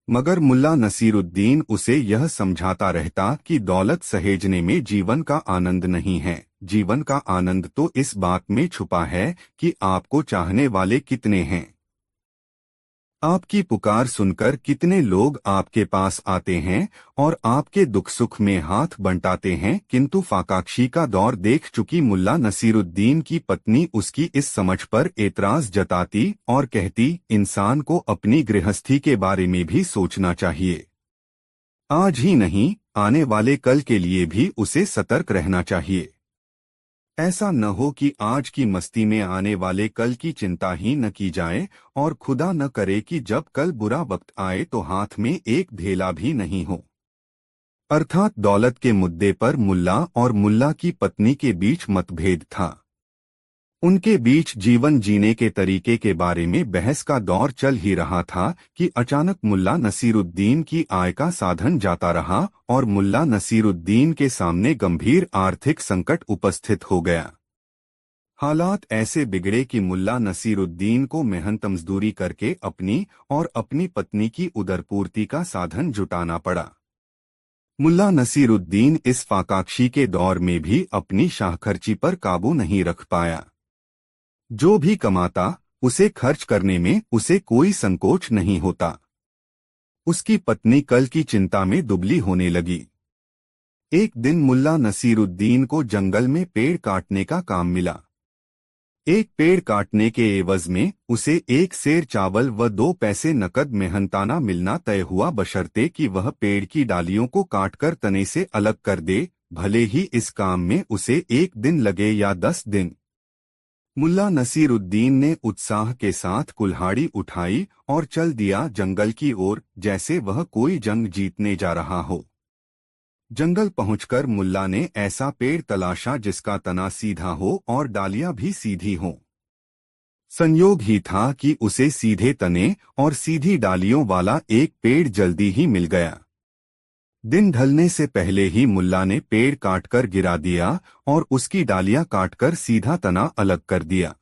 मगर मुल्ला नसीरुद्दीन उसे यह समझाता रहता कि दौलत सहेजने में जीवन का आनंद नहीं है। जीवन का आनंद तो इस बात में छुपा है कि आपको चाहने वाले कितने हैं। आपकी पुकार सुनकर कितने लोग आपके पास आते हैं और आपके दुख सुख में हाथ बंटाते हैं। किंतु फाकाक्षी का दौर देख चुकी मुल्ला नसीरुद्दीन की पत्नी उसकी इस समझ पर एतराज जताती और कहती, इंसान को अपनी गृहस्थी के बारे में भी सोचना चाहिए। आज ही नहीं, आने वाले कल के लिए भी उसे सतर्क रहना चाहिए। ऐसा न हो कि आज की मस्ती में आने वाले कल की चिंता ही न की जाए, और खुदा न करे कि जब कल बुरा वक्त आए तो हाथ में एक ढेला भी नहीं हो। अर्थात दौलत के मुद्दे पर मुल्ला और मुल्ला की पत्नी के बीच मतभेद था। उनके बीच जीवन जीने के तरीके के बारे में बहस का दौर चल ही रहा था कि अचानक मुल्ला नसीरुद्दीन की आय का साधन जाता रहा और मुल्ला नसीरुद्दीन के सामने गंभीर आर्थिक संकट उपस्थित हो गया। हालात ऐसे बिगड़े कि मुल्ला नसीरुद्दीन को मेहनत मजदूरी करके अपनी और अपनी पत्नी की उदरपूर्ति का साधन जुटाना पड़ा। मुल्ला नसीरुद्दीन इस फाकाक्षी के दौर में भी अपनी शाहखर्ची पर काबू नहीं रख पाया। जो भी कमाता उसे खर्च करने में उसे कोई संकोच नहीं होता। उसकी पत्नी कल की चिंता में दुबली होने लगी। एक दिन मुल्ला नसीरुद्दीन को जंगल में पेड़ काटने का काम मिला। एक पेड़ काटने के एवज में उसे एक सेर चावल व 2 पैसे नकद मेहनताना मिलना तय हुआ, बशर्ते कि वह पेड़ की डालियों को काटकर तने से अलग कर दे। भले ही इस काम में उसे 1 दिन लगे या 10 दिन। मुल्ला नसीरुद्दीन ने उत्साह के साथ कुल्हाड़ी उठाई और चल दिया जंगल की ओर, जैसे वह कोई जंग जीतने जा रहा हो। जंगल पहुंचकर मुल्ला ने ऐसा पेड़ तलाशा जिसका तना सीधा हो और डालियां भी सीधी हों। संयोग ही था कि उसे सीधे तने और सीधी डालियों वाला एक पेड़ जल्दी ही मिल गया। दिन ढलने से पहले ही मुल्ला ने पेड़ काटकर गिरा दिया और उसकी डालियां काटकर सीधा तना अलग कर दिया।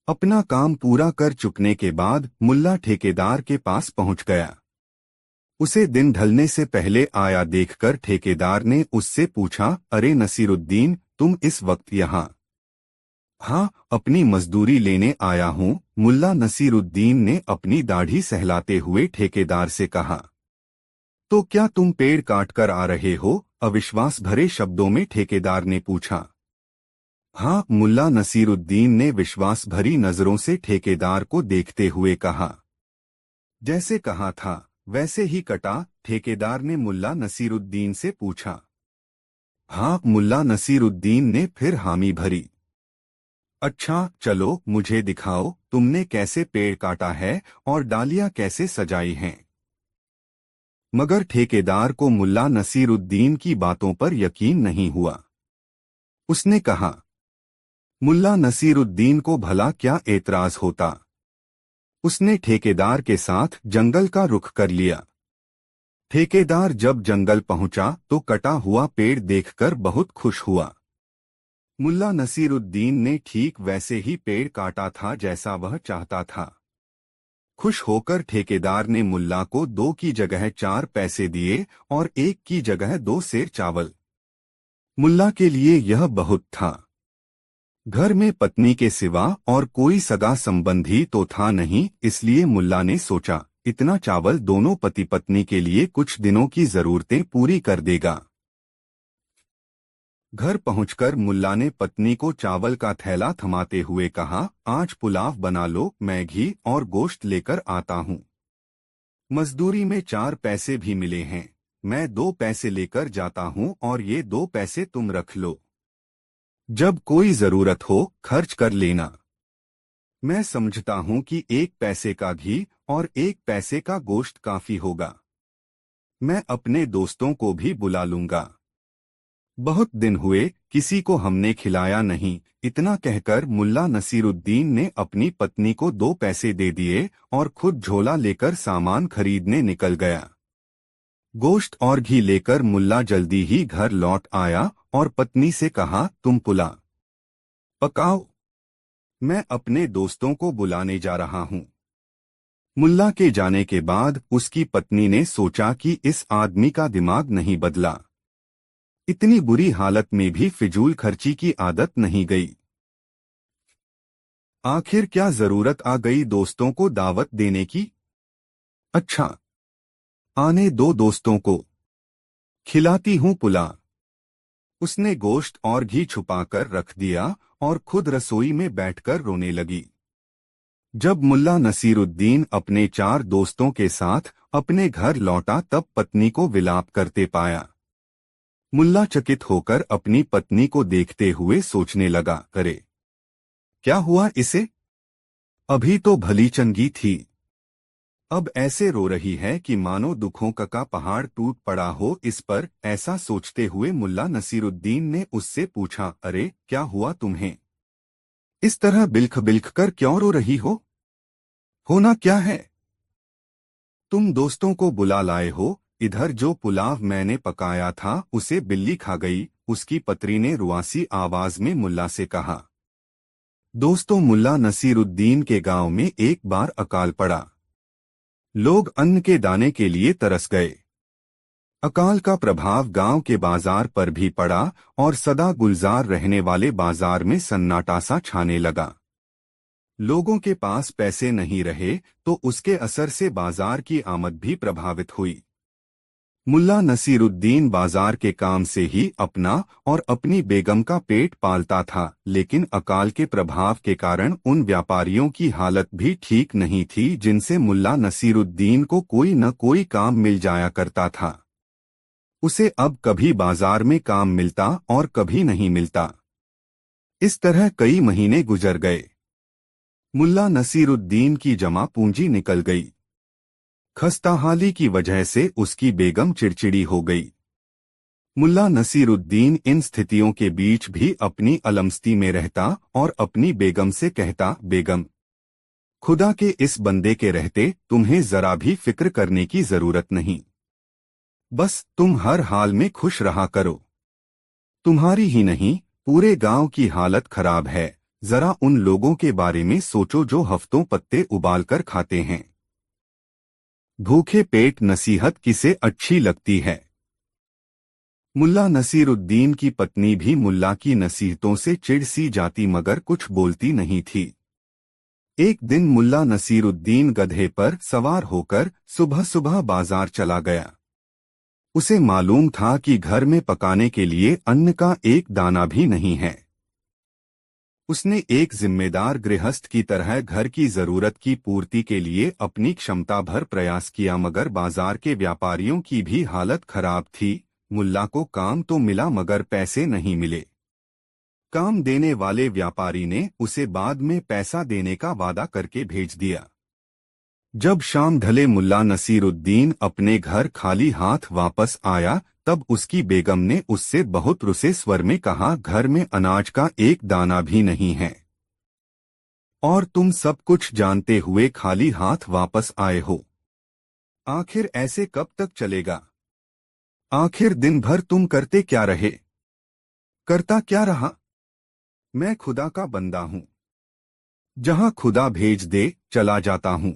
अपना काम पूरा कर चुकने के बाद मुल्ला ठेकेदार के पास पहुंच गया। उसे दिन ढलने से पहले आया देखकर ठेकेदार ने उससे पूछा, अरे नसीरुद्दीन, तुम इस वक्त यहाँ? हाँ, अपनी मजदूरी लेने आया हूँ, मुल्ला नसीरुद्दीन ने अपनी दाढ़ी सहलाते हुए ठेकेदार से कहा। तो क्या तुम पेड़ काटकर आ रहे हो? अविश्वास भरे शब्दों में ठेकेदार ने पूछा। हाँ, मुल्ला नसीरुद्दीन ने विश्वास भरी नजरों से ठेकेदार को देखते हुए कहा। जैसे कहा था वैसे ही कटा? ठेकेदार ने मुल्ला नसीरुद्दीन से पूछा। हाँ, मुल्ला नसीरुद्दीन ने फिर हामी भरी। अच्छा, चलो मुझे दिखाओ, तुमने कैसे पेड़ काटा है और डालियां कैसे सजाई हैं। मगर ठेकेदार को मुल्ला नसीरुद्दीन की बातों पर यकीन नहीं हुआ। उसने कहा, मुल्ला नसीरुद्दीन को भला क्या एतराज होता। उसने ठेकेदार के साथ जंगल का रुख कर लिया। ठेकेदार जब जंगल पहुंचा तो कटा हुआ पेड़ देखकर बहुत खुश हुआ। मुल्ला नसीरुद्दीन ने ठीक वैसे ही पेड़ काटा था जैसा वह चाहता था। खुश होकर ठेकेदार ने मुल्ला को 2 की जगह 4 पैसे दिए और 1 की जगह 2 सेर चावल। मुल्ला के लिए यह बहुत था। घर में पत्नी के सिवा और कोई सगा संबंधी तो था नहीं, इसलिए मुल्ला ने सोचा, इतना चावल दोनों पति पत्नी के लिए कुछ दिनों की जरूरतें पूरी कर देगा। घर पहुंचकर मुल्ला ने पत्नी को चावल का थैला थमाते हुए कहा, आज पुलाव बना लो, मैं घी और गोश्त लेकर आता हूँ। मजदूरी में 4 पैसे भी मिले हैं, मैं 2 पैसे लेकर जाता हूँ और ये 2 पैसे तुम रख लो। जब कोई जरूरत हो खर्च कर लेना। मैं समझता हूँ कि 1 पैसे का घी और 1 पैसे का गोश्त काफी होगा। मैं अपने दोस्तों को भी बुला लूंगा। बहुत दिन हुए किसी को हमने खिलाया नहीं। इतना कहकर मुल्ला नसीरुद्दीन ने अपनी पत्नी को 2 पैसे दे दिए और खुद झोला लेकर सामान खरीदने निकल गया। गोश्त और घी लेकर मुल्ला जल्दी ही घर लौट आया और पत्नी से कहा, तुम पुलाव पकाओ, मैं अपने दोस्तों को बुलाने जा रहा हूँ। मुल्ला के जाने के बाद उसकी पत्नी ने सोचा कि इस आदमी का दिमाग नहीं बदला। इतनी बुरी हालत में भी फिजूल खर्ची की आदत नहीं गई। आखिर क्या जरूरत आ गई दोस्तों को दावत देने की? अच्छा, आने दो दोस्तों को, खिलाती हूँ पुलाव। उसने गोश्त और घी छुपाकर रख दिया और खुद रसोई में बैठकर रोने लगी। जब मुल्ला नसीरुद्दीन अपने 4 दोस्तों के साथ अपने घर लौटा तब पत्नी को विलाप करते पाया। मुल्ला चकित होकर अपनी पत्नी को देखते हुए सोचने लगा, अरे क्या हुआ इसे? अभी तो भली चंगी थी, अब ऐसे रो रही है कि मानो दुखों का पहाड़ टूट पड़ा हो इस पर। ऐसा सोचते हुए मुल्ला नसीरुद्दीन ने उससे पूछा, अरे क्या हुआ तुम्हें? इस तरह बिल्ख बिल्ख कर क्यों रो रही हो? होना क्या है? तुम दोस्तों को बुला लाए हो, इधर जो पुलाव मैंने पकाया था उसे बिल्ली खा गई। उसकी पत्नी ने रुआसी आवाज में मुल्ला से कहा। दोस्तों, मुल्ला नसीरुद्दीन के गांव में एक बार अकाल पड़ा। लोग अन्न के दाने के लिए तरस गए। अकाल का प्रभाव गांव के बाजार पर भी पड़ा और सदा गुलजार रहने वाले बाजार में सन्नाटा सा छाने लगा। लोगों के पास पैसे नहीं रहे तो उसके असर से बाजार की आमद भी प्रभावित हुई। मुल्ला नसीरुद्दीन बाजार के काम से ही अपना और अपनी बेगम का पेट पालता था, लेकिन अकाल के प्रभाव के कारण उन व्यापारियों की हालत भी ठीक नहीं थी जिनसे मुल्ला नसीरुद्दीन को कोई न कोई काम मिल जाया करता था। उसे अब कभी बाजार में काम मिलता और कभी नहीं मिलता। इस तरह कई महीने गुजर गए। मुल्ला नसीरुद्दीन की जमा पूंजी निकल गई। खस्ताहाली की वजह से उसकी बेगम चिड़चिड़ी हो गई। मुल्ला नसीरुद्दीन इन स्थितियों के बीच भी अपनी अलमस्ती में रहता और अपनी बेगम से कहता, बेगम, खुदा के इस बंदे के रहते तुम्हें जरा भी फिक्र करने की जरूरत नहीं। बस तुम हर हाल में खुश रहा करो। तुम्हारी ही नहीं, पूरे गांव की हालत खराब है। जरा उन लोगों के बारे में सोचो जो हफ्तों पत्ते उबालकर खाते हैं। भूखे पेट नसीहत किसे अच्छी लगती है। मुल्ला नसीरुद्दीन की पत्नी भी मुल्ला की नसीहतों से चिढ़ सी जाती मगर कुछ बोलती नहीं थी। एक दिन मुल्ला नसीरुद्दीन गधे पर सवार होकर सुबह सुबह बाजार चला गया। उसे मालूम था कि घर में पकाने के लिए अन्न का एक दाना भी नहीं है। उसने एक जिम्मेदार गृहस्थ की तरह घर की जरूरत की पूर्ति के लिए अपनी क्षमता भर प्रयास किया मगर बाजार के व्यापारियों की भी हालत खराब थी। मुल्ला को काम तो मिला मगर पैसे नहीं मिले। काम देने वाले व्यापारी ने उसे बाद में पैसा देने का वादा करके भेज दिया। जब शाम ढले मुल्ला नसीरुद्दीन अपने घर खाली हाथ वापस आया तब उसकी बेगम ने उससे बहुत रुसे स्वर में कहा, घर में अनाज का एक दाना भी नहीं है और तुम सब कुछ जानते हुए खाली हाथ वापस आए हो। आखिर ऐसे कब तक चलेगा? आखिर दिन भर तुम करते क्या रहे? करता क्या रहा? मैं खुदा का बंदा हूं। जहां खुदा भेज दे चला जाता हूं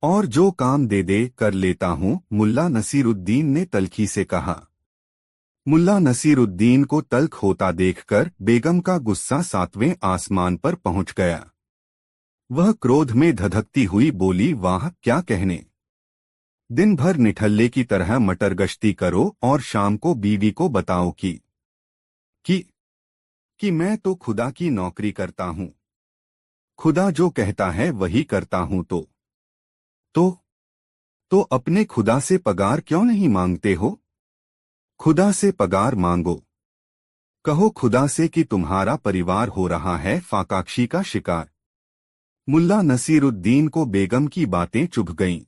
और जो काम दे दे कर लेता हूं, मुल्ला नसीरुद्दीन ने तल्खी से कहा। मुल्ला नसीरुद्दीन को तल्ख होता देखकर बेगम का गुस्सा सातवें आसमान पर पहुंच गया। वह क्रोध में धधकती हुई बोली, वाह क्या कहने! दिन भर निठल्ले की तरह मटर गश्ती करो और शाम को बीवी को बताओ कि मैं तो खुदा की नौकरी करता हूं। खुदा जो कहता है वही करता हूं तो अपने खुदा से पगार क्यों नहीं मांगते हो? खुदा से पगार मांगो। कहो खुदा से कि तुम्हारा परिवार हो रहा है फाकाक्षी का शिकार। मुल्ला नसीरुद्दीन को बेगम की बातें चुभ गईं।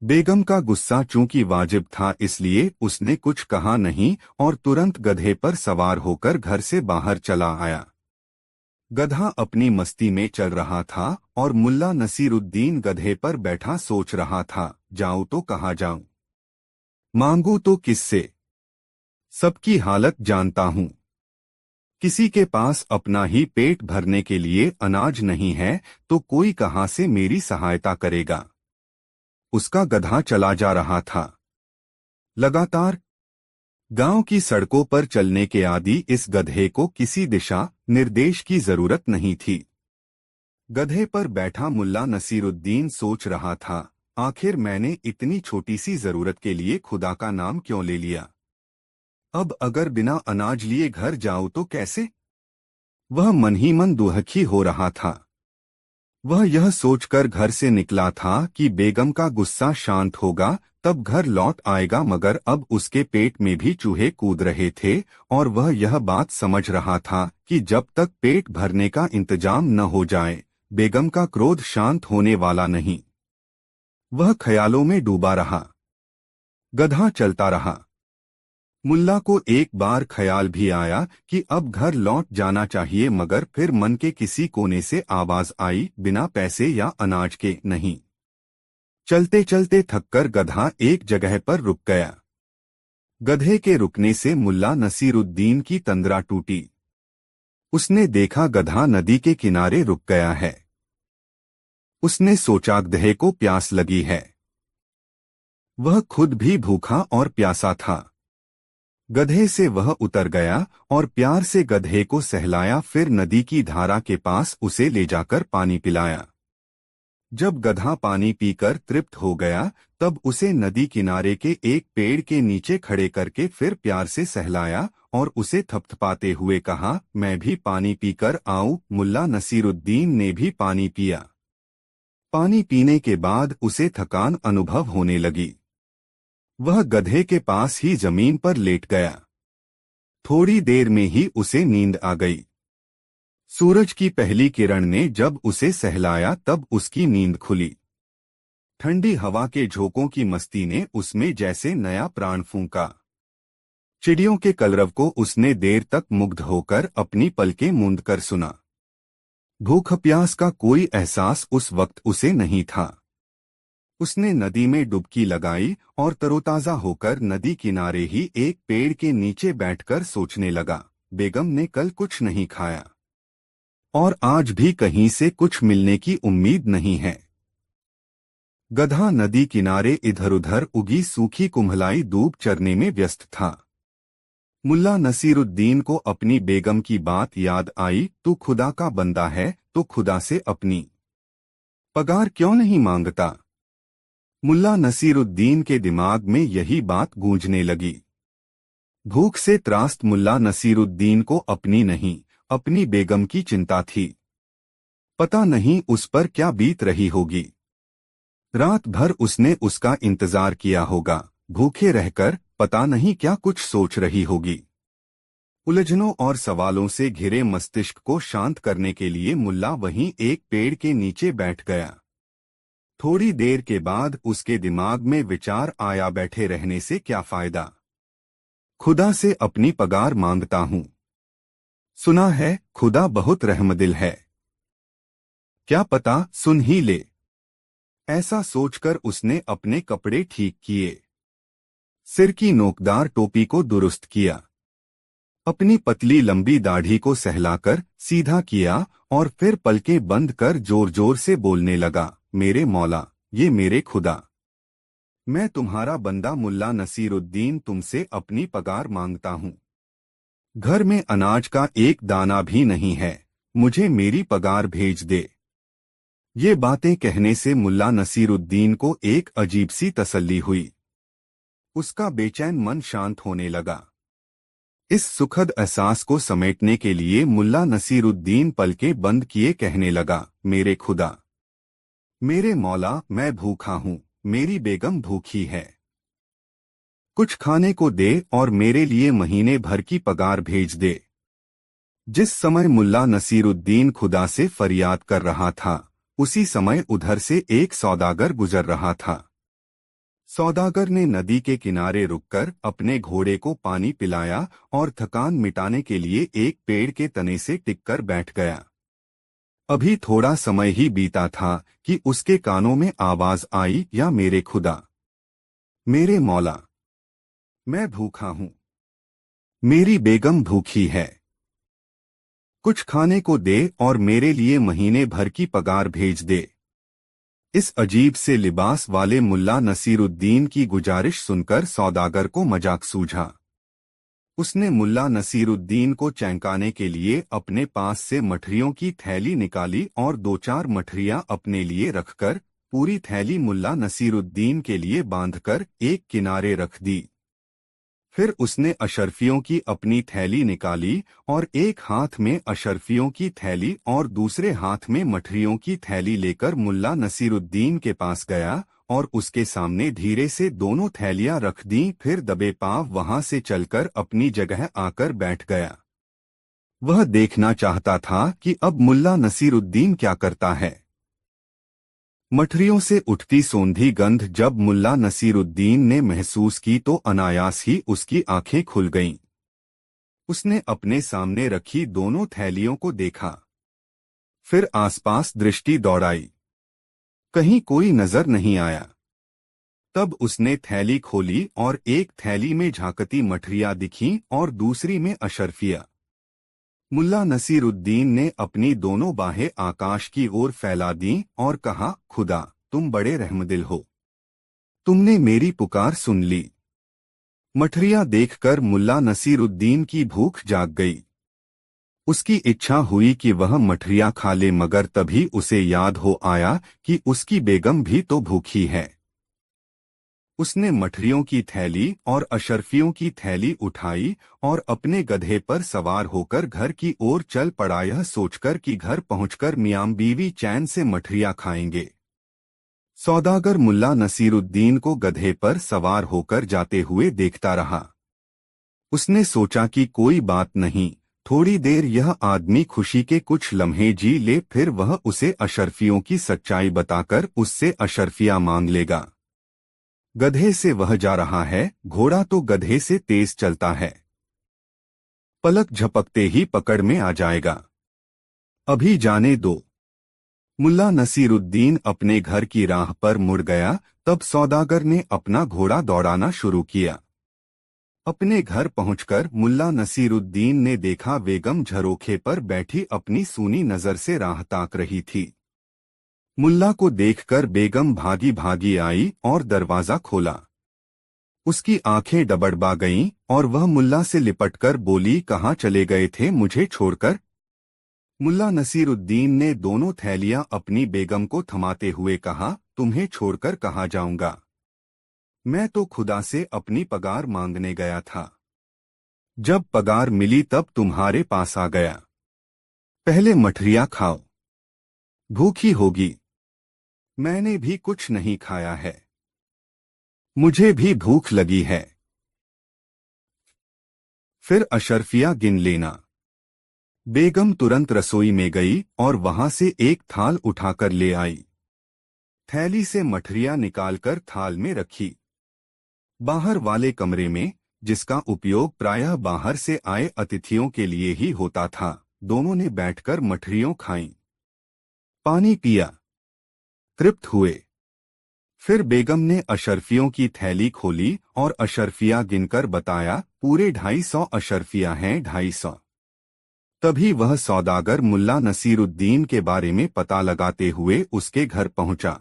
बेगम का गुस्सा चूंकि वाजिब था इसलिए उसने कुछ कहा नहीं और तुरंत गधे पर सवार होकर घर से बाहर चला आया। गधा अपनी मस्ती में चल रहा था और मुल्ला नसीरुद्दीन गधे पर बैठा सोच रहा था, जाऊं तो कहाँ जाऊं? मांगू तो किससे? सबकी हालत जानता हूं। किसी के पास अपना ही पेट भरने के लिए अनाज नहीं है तो कोई कहां से मेरी सहायता करेगा? उसका गधा चला जा रहा था। लगातार गांव की सड़कों पर चलने के आदी इस गधे को किसी दिशा निर्देश की जरूरत नहीं थी। गधे पर बैठा मुल्ला नसीरुद्दीन सोच रहा था, आखिर मैंने इतनी छोटी सी जरूरत के लिए खुदा का नाम क्यों ले लिया? अब अगर बिना अनाज लिए घर जाऊं तो कैसे? वह मन ही मन दुहखी हो रहा था। वह यह सोचकर घर से निकला था कि बेगम का गुस्सा शांत होगा तब घर लौट आएगा मगर अब उसके पेट में भी चूहे कूद रहे थे और वह यह बात समझ रहा था कि जब तक पेट भरने का इंतजाम न हो जाए बेगम का क्रोध शांत होने वाला नहीं। वह ख्यालों में डूबा रहा। गधा चलता रहा। मुल्ला को एक बार ख्याल भी आया कि अब घर लौट जाना चाहिए मगर फिर मन के किसी कोने से आवाज आई, बिना पैसे या अनाज के नहीं। चलते चलते थककर गधा एक जगह पर रुक गया। गधे के रुकने से मुल्ला नसीरुद्दीन की तंद्रा टूटी। उसने देखा गधा नदी के किनारे रुक गया है। उसने सोचा गधे को प्यास लगी है। वह खुद भी भूखा और प्यासा था। गधे से वह उतर गया और प्यार से गधे को सहलाया, फिर नदी की धारा के पास उसे ले जाकर पानी पिलाया। जब गधा पानी पीकर तृप्त हो गया तब उसे नदी किनारे के एक पेड़ के नीचे खड़े करके फिर प्यार से सहलाया और उसे थपथपाते हुए कहा, मैं भी पानी पीकर आऊं। मुल्ला नसीरुद्दीन ने भी पानी पिया। पानी पीने के बाद उसे थकान अनुभव होने लगी। वह गधे के पास ही जमीन पर लेट गया। थोड़ी देर में ही उसे नींद आ गई। सूरज की पहली किरण ने जब उसे सहलाया तब उसकी नींद खुली। ठंडी हवा के झोंकों की मस्ती ने उसमें जैसे नया प्राण फूंका। चिड़ियों के कलरव को उसने देर तक मुग्ध होकर अपनी पलकें मूंद कर सुना। भूख प्यास का कोई एहसास उस वक्त उसे नहीं था। उसने नदी में डुबकी लगाई और तरोताजा होकर नदी किनारे ही एक पेड़ के नीचे बैठकर सोचने लगा, बेगम ने कल कुछ नहीं खाया और आज भी कहीं से कुछ मिलने की उम्मीद नहीं है। गधा नदी किनारे इधर-उधर उगी सूखी कुम्हलाई दूब चरने में व्यस्त था। मुल्ला नसीरुद्दीन को अपनी बेगम की बात याद आई, तू खुदा का बंदा है तो खुदा से अपनी पगार क्यों नहीं मांगता? मुल्ला नसीरुद्दीन के दिमाग में यही बात गूंजने लगी। भूख से त्रास्त मुल्ला नसीरुद्दीन को अपनी नहीं, अपनी बेगम की चिंता थी। पता नहीं उस पर क्या बीत रही होगी। रात भर उसने उसका इंतजार किया होगा, भूखे रहकर पता नहीं क्या कुछ सोच रही होगी। उलझनों और सवालों से घिरे मस्तिष्क को शांत करने के लिए मुल्ला वहीं एक पेड़ के नीचे बैठ गया। थोड़ी देर के बाद उसके दिमाग में विचार आया, बैठे रहने से क्या फायदा? खुदा से अपनी पगार मांगता हूं। सुना है खुदा बहुत रहमदिल है, क्या पता सुन ही ले। ऐसा सोचकर उसने अपने कपड़े ठीक किए, सिर की नोकदार टोपी को दुरुस्त किया, अपनी पतली लंबी दाढ़ी को सहलाकर सीधा किया और फिर पलकें बंद कर जोर जोर से बोलने लगा, मेरे मौला, ये मेरे खुदा, मैं तुम्हारा बंदा मुल्ला नसीरुद्दीन तुमसे अपनी पगार मांगता हूँ। घर में अनाज का एक दाना भी नहीं है, मुझे मेरी पगार भेज दे। ये बातें कहने से मुल्ला नसीरुद्दीन को एक अजीब सी तसल्ली हुई। उसका बेचैन मन शांत होने लगा। इस सुखद एहसास को समेटने के लिए मुल्ला नसीरुद्दीन पलकें बंद किए कहने लगा, मेरे खुदा, मेरे मौला, मैं भूखा हूँ, मेरी बेगम भूखी है, कुछ खाने को दे और मेरे लिए महीने भर की पगार भेज दे। जिस समय मुल्ला नसीरुद्दीन खुदा से फरियाद कर रहा था, उसी समय उधर से एक सौदागर गुजर रहा था। सौदागर ने नदी के किनारे रुककर अपने घोड़े को पानी पिलाया और थकान मिटाने के लिए एक पेड़ के तने से टिककर बैठ गया। अभी थोड़ा समय ही बीता था कि उसके कानों में आवाज आई, या मेरे खुदा, मेरे मौला, मैं भूखा हूँ, मेरी बेगम भूखी है, कुछ खाने को दे और मेरे लिए महीने भर की पगार भेज दे। इस अजीब से लिबास वाले मुल्ला नसीरुद्दीन की गुजारिश सुनकर सौदागर को मजाक सूझा। उसने मुल्ला नसीरुद्दीन को चौंकाने के लिए अपने पास से मठरियों की थैली निकाली और दो चार मठरियां अपने लिए रखकर पूरी थैली मुल्ला नसीरुद्दीन के लिए बांधकर एक किनारे रख दी। फिर उसने अशरफियों की अपनी थैली निकाली और एक हाथ में अशरफियों की थैली और दूसरे हाथ में मठरियों की थैली लेकर मुल्ला नसीरुद्दीन के पास गया और उसके सामने धीरे से दोनों थैलियां रख दी। फिर दबे पांव वहां से चलकर अपनी जगह आकर बैठ गया। वह देखना चाहता था कि अब मुल्ला नसीरुद्दीन क्या करता है। मठरियों से उठती सोंधी गंध जब मुल्ला नसीरुद्दीन ने महसूस की तो अनायास ही उसकी आंखें खुल गईं। उसने अपने सामने रखी दोनों थैलियों को देखा, फिर आसपास दृष्टि दौड़ाई, कहीं कोई नजर नहीं आया। तब उसने थैली खोली और एक थैली में झांकती मठरियां दिखीं और दूसरी में अशरफिया। मुल्ला नसीरुद्दीन ने अपनी दोनों बाहें आकाश की ओर फैला दीं और कहा, खुदा, तुम बड़े रहमदिल हो, तुमने मेरी पुकार सुन ली। मठरियां देखकर मुल्ला नसीरुद्दीन की भूख जाग गई। उसकी इच्छा हुई कि वह मठरियां खा ले, मगर तभी उसे याद हो आया कि उसकी बेगम भी तो भूखी है। उसने मठरियों की थैली और अशरफियों की थैली उठाई और अपने गधे पर सवार होकर घर की ओर चल पड़ा, यह सोचकर कि घर पहुंचकर मियां बीवी चैन से मठरियां खाएंगे। सौदागर मुल्ला नसीरुद्दीन को गधे पर सवार होकर जाते हुए देखता रहा। उसने सोचा कि कोई बात नहीं, थोड़ी देर यह आदमी खुशी के कुछ लम्हे जी ले, फिर वह उसे अशर्फियों की सच्चाई बताकर उससे अशर्फियां मांग लेगा। गधे से वह जा रहा है, घोड़ा तो गधे से तेज चलता है, पलक झपकते ही पकड़ में आ जाएगा। अभी जाने दो। मुल्ला नसीरुद्दीन अपने घर की राह पर मुड़ गया। तब सौदागर ने अपना घोड़ा दौड़ाना शुरू किया। अपने घर पहुंचकर मुल्ला नसीरुद्दीन ने देखा बेगम झरोखे पर बैठी अपनी सूनी नजर से राह ताक रही थी। मुल्ला को देखकर बेगम भागी भागी आई और दरवाजा खोला। उसकी आंखें डबडबा गईं और वह मुल्ला से लिपटकर बोली, कहाँ चले गए थे मुझे छोड़कर? मुल्ला नसीरुद्दीन ने दोनों थैलियां अपनी बेगम को थमाते हुए कहा, तुम्हें छोड़कर कहाँ जाऊंगा? मैं तो खुदा से अपनी पगार मांगने गया था। जब पगार मिली तब तुम्हारे पास आ गया। पहले मठरिया खाओ, भूखी होगी। मैंने भी कुछ नहीं खाया है, मुझे भी भूख लगी है। फिर अशर्फिया गिन लेना। बेगम तुरंत रसोई में गई और वहां से एक थाल उठाकर ले आई। थैली से मठरिया निकालकर थाल में रखी। बाहर वाले कमरे में, जिसका उपयोग प्रायः बाहर से आए अतिथियों के लिए ही होता था, दोनों ने बैठकर मठरियों खाईं। पानी पिया, तृप्त हुए। फिर बेगम ने अशर्फियों की थैली खोली और अशर्फिया गिनकर बताया, पूरे 250 अशर्फिया हैं, 250। तभी वह सौदागर मुल्ला नसीरुद्दीन के बारे में पता लगाते हुए उसके घर पहुंचा।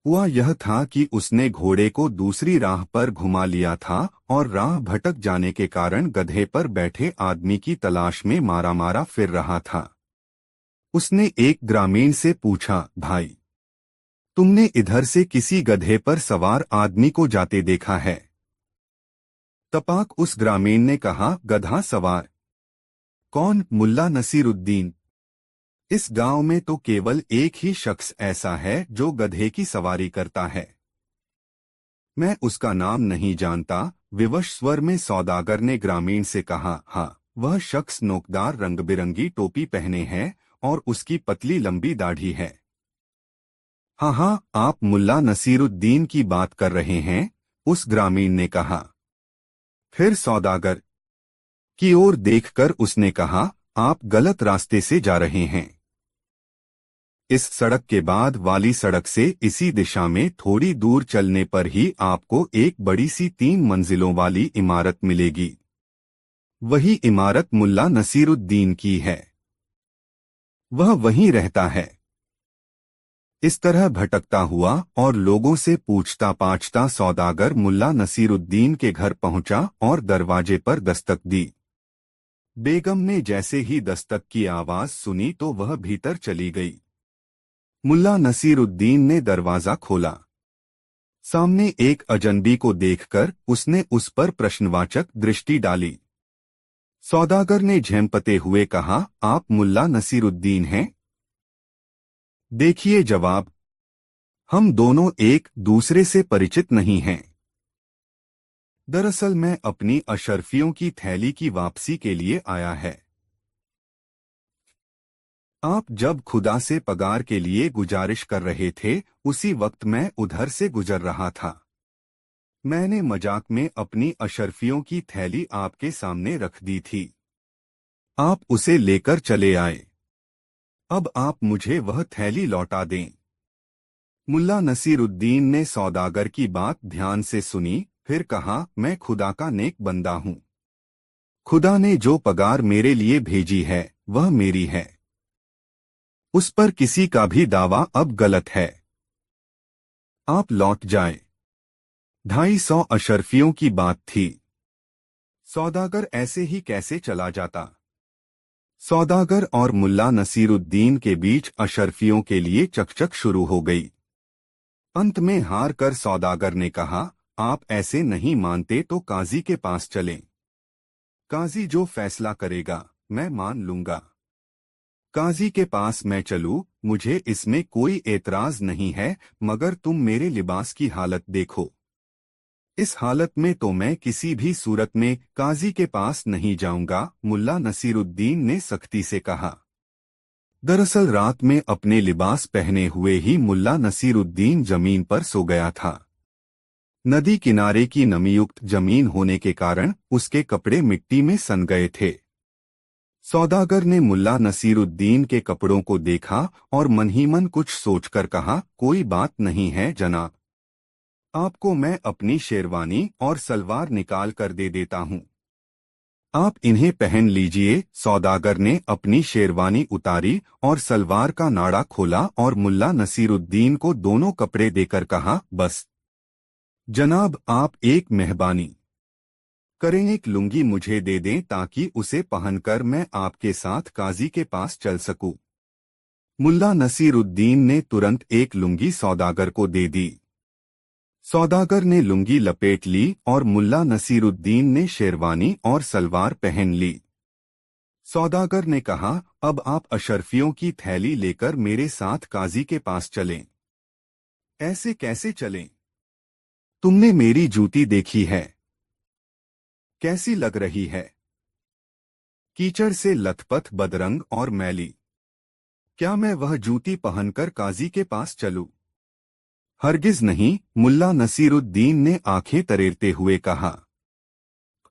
हुआ यह था कि उसने घोड़े को दूसरी राह पर घुमा लिया था और राह भटक जाने के कारण गधे पर बैठे आदमी की तलाश में मारा मारा फिर रहा था। उसने एक ग्रामीण से पूछा, भाई, तुमने इधर से किसी गधे पर सवार आदमी को जाते देखा है? तपाक उस ग्रामीण ने कहा, गधा सवार? कौन? मुल्ला नसीरुद्दीन। इस गांव में तो केवल एक ही शख्स ऐसा है जो गधे की सवारी करता है। मैं उसका नाम नहीं जानता, विवश स्वर में सौदागर ने ग्रामीण से कहा। हाँ, वह शख्स नोकदार रंग बिरंगी टोपी पहने है और उसकी पतली लंबी दाढ़ी है। हाँ हाँ, आप मुल्ला नसीरुद्दीन की बात कर रहे हैं, उस ग्रामीण ने कहा। फिर सौदागर की ओर देखकर उसने कहा, आप गलत रास्ते से जा रहे हैं। इस सड़क के बाद वाली सड़क से इसी दिशा में थोड़ी दूर चलने पर ही आपको एक बड़ी सी 3 मंजिलों वाली इमारत मिलेगी। वही इमारत मुल्ला नसीरुद्दीन की है। वह वहीं रहता है। इस तरह भटकता हुआ और लोगों से पूछता पाछता सौदागर मुल्ला नसीरुद्दीन के घर पहुंचा और दरवाजे पर दस्तक दी। बेगम ने जैसे ही दस्तक की आवाज सुनी तो वह भीतर चली गई। मुल्ला नसीरुद्दीन ने दरवाजा खोला। सामने एक अजनबी को देखकर उसने उस पर प्रश्नवाचक दृष्टि डाली। सौदागर ने झेंपते हुए कहा, आप मुल्ला नसीरुद्दीन हैं? देखिए जवाब, हम दोनों एक दूसरे से परिचित नहीं हैं। दरअसल मैं अपनी अशर्फियों की थैली की वापसी के लिए आया है। आप जब खुदा से पगार के लिए गुजारिश कर रहे थे, उसी वक्त मैं उधर से गुजर रहा था। मैंने मजाक में अपनी अशर्फियों की थैली आपके सामने रख दी थी। आप उसे लेकर चले आए। अब आप मुझे वह थैली लौटा दें। मुल्ला नसीरुद्दीन ने सौदागर की बात ध्यान से सुनी, फिर कहा, मैं खुदा का नेक बंदा हूँ। खुदा ने जो पगार मेरे लिए भेजी है, वह मेरी है। उस पर किसी का भी दावा अब गलत है। आप लौट जाए। 250 अशर्फियों की बात थी। सौदागर ऐसे ही कैसे चला जाता? सौदागर और मुल्ला नसीरुद्दीन के बीच अशर्फियों के लिए चकचक शुरू हो गई। अंत में हार कर सौदागर ने कहा, आप ऐसे नहीं मानते तो काजी के पास चलें। काजी जो फैसला करेगा, मैं मान लूंगा। काजी के पास मैं चलूं, मुझे इसमें कोई एतराज नहीं है, मगर तुम मेरे लिबास की हालत देखो। इस हालत में तो मैं किसी भी सूरत में काजी के पास नहीं जाऊंगा, मुल्ला नसीरुद्दीन ने सख्ती से कहा। दरअसल रात में अपने लिबास पहने हुए ही मुल्ला नसीरुद्दीन जमीन पर सो गया था। नदी किनारे की नमीयुक्त जमीन होने के कारण उसके कपड़े मिट्टी में सन गए थे। सौदागर ने मुल्ला नसीरुद्दीन के कपड़ों को देखा और मन ही मन कुछ सोचकर कहा, कोई बात नहीं है जनाब, आपको मैं अपनी शेरवानी और सलवार निकाल कर दे देता हूँ, आप इन्हें पहन लीजिए। सौदागर ने अपनी शेरवानी उतारी और सलवार का नाड़ा खोला और मुल्ला नसीरुद्दीन को दोनों कपड़े देकर कहा, बस जनाब, आप एक मेहरबानी करें, एक लुंगी मुझे दे दें ताकि उसे पहनकर मैं आपके साथ काजी के पास चल सकूं। मुल्ला नसीरुद्दीन ने तुरंत एक लुंगी सौदागर को दे दी। सौदागर ने लुंगी लपेट ली और मुल्ला नसीरुद्दीन ने शेरवानी और सलवार पहन ली। सौदागर ने कहा, अब आप अशरफियों की थैली लेकर मेरे साथ काजी के पास चलें। ऐसे कैसे चलें? तुमने मेरी जूती देखी है, कैसी लग रही है? कीचड़ से लथपथ, बदरंग और मैली। क्या मैं वह जूती पहनकर काजी के पास चलूं? हरगिज नहीं, मुल्ला नसीरुद्दीन ने आंखें तरेरते हुए कहा।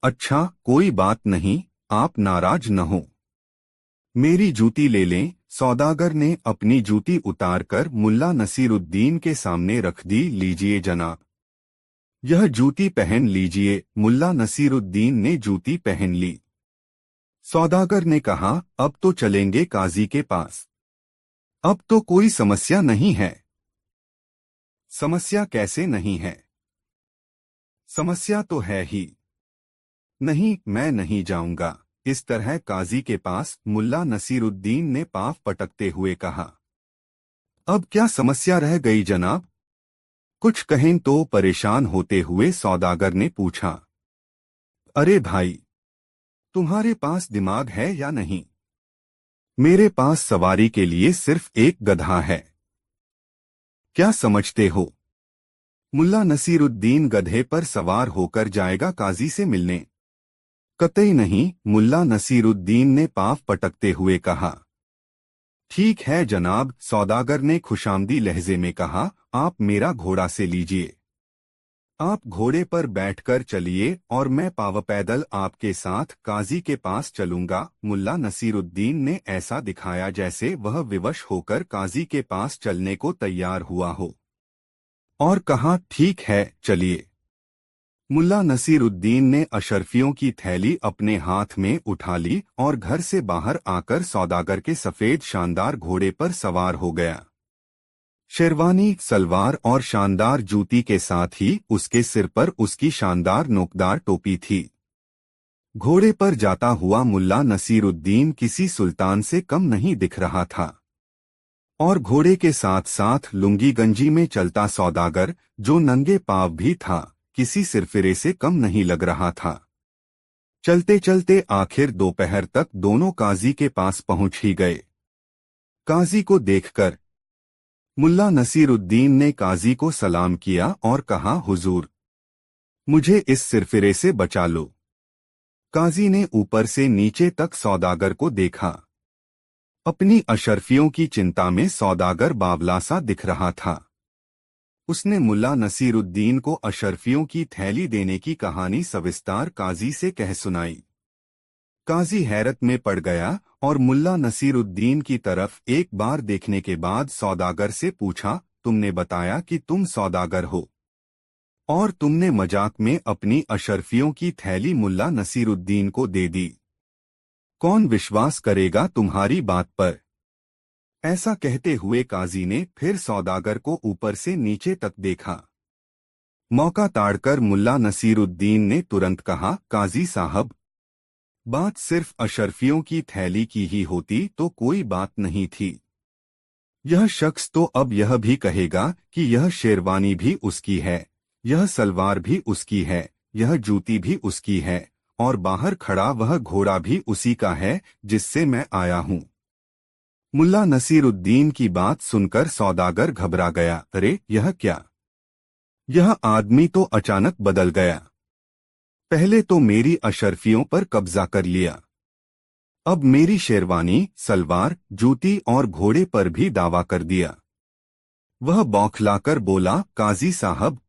अच्छा, कोई बात नहीं, आप नाराज न हो, मेरी जूती ले लें। सौदागर ने अपनी जूती उतारकर मुल्ला नसीरुद्दीन के सामने रख दी। लीजिए जनाब, यह जूती पहन लीजिए। मुल्ला नसीरुद्दीन ने जूती पहन ली। सौदागर ने कहा, अब तो चलेंगे काजी के पास, अब तो कोई समस्या नहीं है। समस्या कैसे नहीं है? समस्या तो है ही। नहीं, मैं नहीं जाऊंगा। इस तरह काजी के पास मुल्ला नसीरुद्दीन ने पाँव पटकते हुए कहा। अब क्या समस्या रह गई जनाब? कुछ कहें तो परेशान होते हुए सौदागर ने पूछा। अरे भाई, तुम्हारे पास दिमाग है या नहीं? मेरे पास सवारी के लिए सिर्फ एक गधा है, क्या समझते हो? मुल्ला नसीरुद्दीन गधे पर सवार होकर जाएगा काजी से मिलने? कतई नहीं, मुल्ला नसीरुद्दीन ने पाँव पटकते हुए कहा। ठीक है जनाब, सौदागर ने खुशामदी लहजे में कहा, आप मेरा घोड़ा से लीजिए। आप घोड़े पर बैठकर चलिए और मैं पावपैदल आपके साथ काजी के पास चलूंगा। मुल्ला नसीरुद्दीन ने ऐसा दिखाया जैसे वह विवश होकर काजी के पास चलने को तैयार हुआ हो, और कहा, ठीक है, चलिए। मुल्ला नसीरुद्दीन ने अशरफियों की थैली अपने हाथ में उठा ली और घर से बाहर आकर सौदागर के सफेद शानदार घोड़े पर सवार हो गया। शेरवानी, सलवार और शानदार जूती के साथ ही उसके सिर पर उसकी शानदार नोकदार टोपी थी। घोड़े पर जाता हुआ मुल्ला नसीरुद्दीन किसी सुल्तान से कम नहीं दिख रहा था, और घोड़े के साथ साथ लुंगी गंजी में चलता सौदागर, जो नंगे पांव भी था, किसी सिरफिरे से कम नहीं लग रहा था। चलते चलते आखिर दोपहर तक दोनों काजी के पास पहुंच ही गए। काजी को देखकर मुल्ला नसीरुद्दीन ने काजी को सलाम किया और कहा, हुजूर, मुझे इस सिरफिरे से बचा लो। काजी ने ऊपर से नीचे तक सौदागर को देखा। अपनी अशरफियों की चिंता में सौदागर बावला सा दिख रहा था। उसने मुल्ला नसीरुद्दीन को अशरफियों की थैली देने की कहानी सविस्तार काजी से कह सुनाई। काजी हैरत में पड़ गया और मुल्ला नसीरुद्दीन की तरफ एक बार देखने के बाद सौदागर से पूछा, तुमने बताया कि तुम सौदागर हो, और तुमने मजाक में अपनी अशरफियों की थैली मुल्ला नसीरुद्दीन को दे दी। कौन विश्वास करेगा तुम्हारी बात पर? ऐसा कहते हुए काजी ने फिर सौदागर को ऊपर से नीचे तक देखा। मौका ताड़कर मुल्ला नसीरुद्दीन ने तुरंत कहा, काजी साहब, बात सिर्फ अशरफियों की थैली की ही होती तो कोई बात नहीं थी। यह शख्स तो अब यह भी कहेगा कि यह शेरवानी भी उसकी है, यह सलवार भी उसकी है, यह जूती भी उसकी है, और बाहर खड़ा वह घोड़ा भी उसी का है जिससे मैं आया हूँ। मुल्ला नसीरुद्दीन की बात सुनकर सौदागर घबरा गया। अरे यह क्या? यह आदमी तो अचानक बदल गया। पहले तो मेरी अशर्फियों पर कब्जा कर लिया, अब मेरी शेरवानी, सलवार, जूती और घोड़े पर भी दावा कर दिया। वह बौखलाकर बोला, काजी साहब,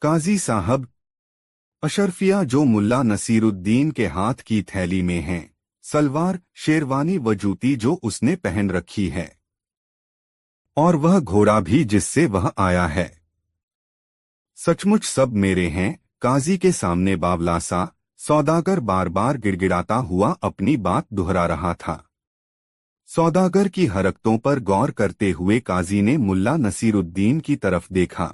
काजी साहब। अशर्फिया जो मुल्ला नसीरुद्दीन के हाथ की थैली में हैं, सलवार, शेरवानी व जूती जो उसने पहन रखी है, और वह घोड़ा भी जिससे वह आया है, सचमुच सब मेरे हैं। काजी के सामने बावला सा सौदागर बार बार गिड़गिड़ाता हुआ अपनी बात दोहरा रहा था। सौदागर की हरकतों पर गौर करते हुए काजी ने मुल्ला नसीरुद्दीन की तरफ देखा।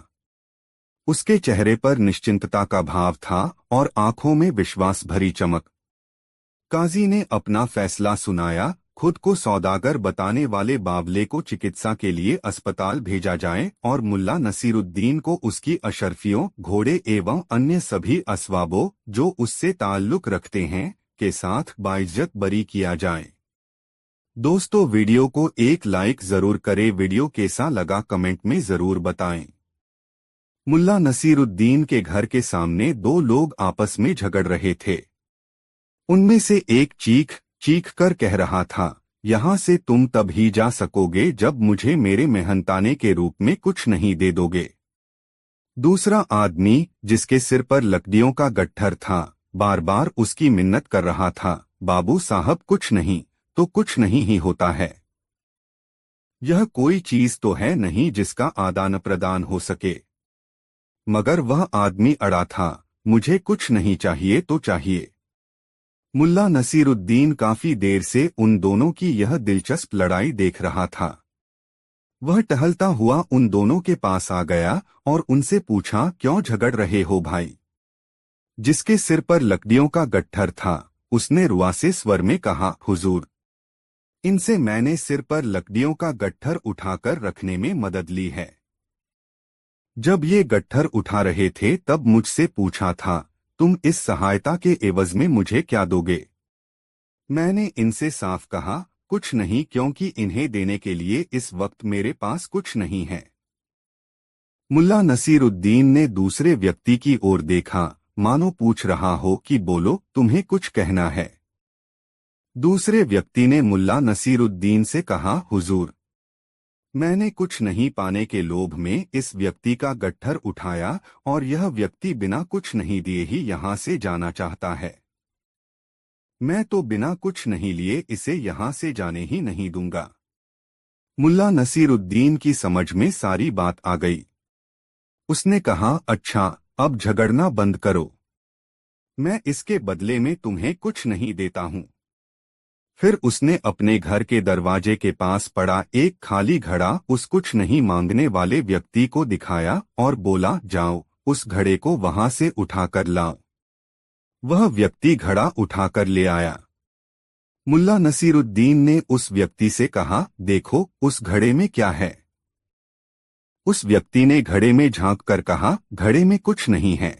उसके चेहरे पर निश्चिंतता का भाव था और आंखों में विश्वास भरी चमक। काजी ने अपना फैसला सुनाया, खुद को सौदागर बताने वाले बावले को चिकित्सा के लिए अस्पताल भेजा जाए और मुल्ला नसीरुद्दीन को उसकी अशर्फियों, घोड़े एवं अन्य सभी असवाबों जो उससे ताल्लुक रखते हैं के साथ बाइज्जत बरी किया जाए। दोस्तों, वीडियो को एक लाइक जरूर करें। वीडियो कैसा लगा कमेंट में जरूर बताएं। मुल्ला नसीरुद्दीन के घर के सामने दो लोग आपस में झगड़ रहे थे। उनमें से एक चीख कर कह रहा था, यहाँ से तुम तब ही जा सकोगे जब मुझे मेरे मेहनताने के रूप में कुछ नहीं दे दोगे। दूसरा आदमी, जिसके सिर पर लकड़ियों का गट्ठर था, बार बार उसकी मिन्नत कर रहा था, बाबू साहब कुछ नहीं तो कुछ नहीं ही होता है। यह कोई चीज तो है नहीं जिसका आदान प्रदान हो सके। मगर वह आदमी अड़ा था, मुझे कुछ नहीं चाहिए तो चाहिए। मुल्ला नसीरुद्दीन काफी देर से उन दोनों की यह दिलचस्प लड़ाई देख रहा था। वह टहलता हुआ उन दोनों के पास आ गया और उनसे पूछा, क्यों झगड़ रहे हो भाई? जिसके सिर पर लकड़ियों का गट्ठर था, उसने रुआसे स्वर में कहा, हुजूर, इनसे मैंने सिर पर लकड़ियों का गट्ठर उठाकर रखने में मदद ली है। जब ये गट्ठर उठा रहे थे तब मुझसे पूछा था, तुम इस सहायता के एवज में मुझे क्या दोगे? मैंने इनसे साफ कहा, कुछ नहीं, क्योंकि इन्हें देने के लिए इस वक्त मेरे पास कुछ नहीं है। मुल्ला नसीरुद्दीन ने दूसरे व्यक्ति की ओर देखा, मानो पूछ रहा हो कि बोलो, तुम्हें कुछ कहना है। दूसरे व्यक्ति ने मुल्ला नसीरुद्दीन से कहा, हुजूर, मैंने कुछ नहीं पाने के लोभ में इस व्यक्ति का गट्ठर उठाया और यह व्यक्ति बिना कुछ नहीं दिए ही यहाँ से जाना चाहता है। मैं तो बिना कुछ नहीं लिए इसे यहाँ से जाने ही नहीं दूंगा। मुल्ला नसीरुद्दीन की समझ में सारी बात आ गई। उसने कहा, अच्छा, अब झगड़ना बंद करो। मैं इसके बदले में तुम्हें कुछ नहीं देता हूँ। फिर उसने अपने घर के दरवाजे के पास पड़ा एक खाली घड़ा उस कुछ नहीं मांगने वाले व्यक्ति को दिखाया और बोला, जाओ, उस घड़े को वहां से उठाकर लाओ। वह व्यक्ति घड़ा उठाकर ले आया। मुल्ला नसीरुद्दीन ने उस व्यक्ति से कहा, देखो उस घड़े में क्या है? उस व्यक्ति ने घड़े में झांक कर कहा, घड़े में कुछ नहीं है।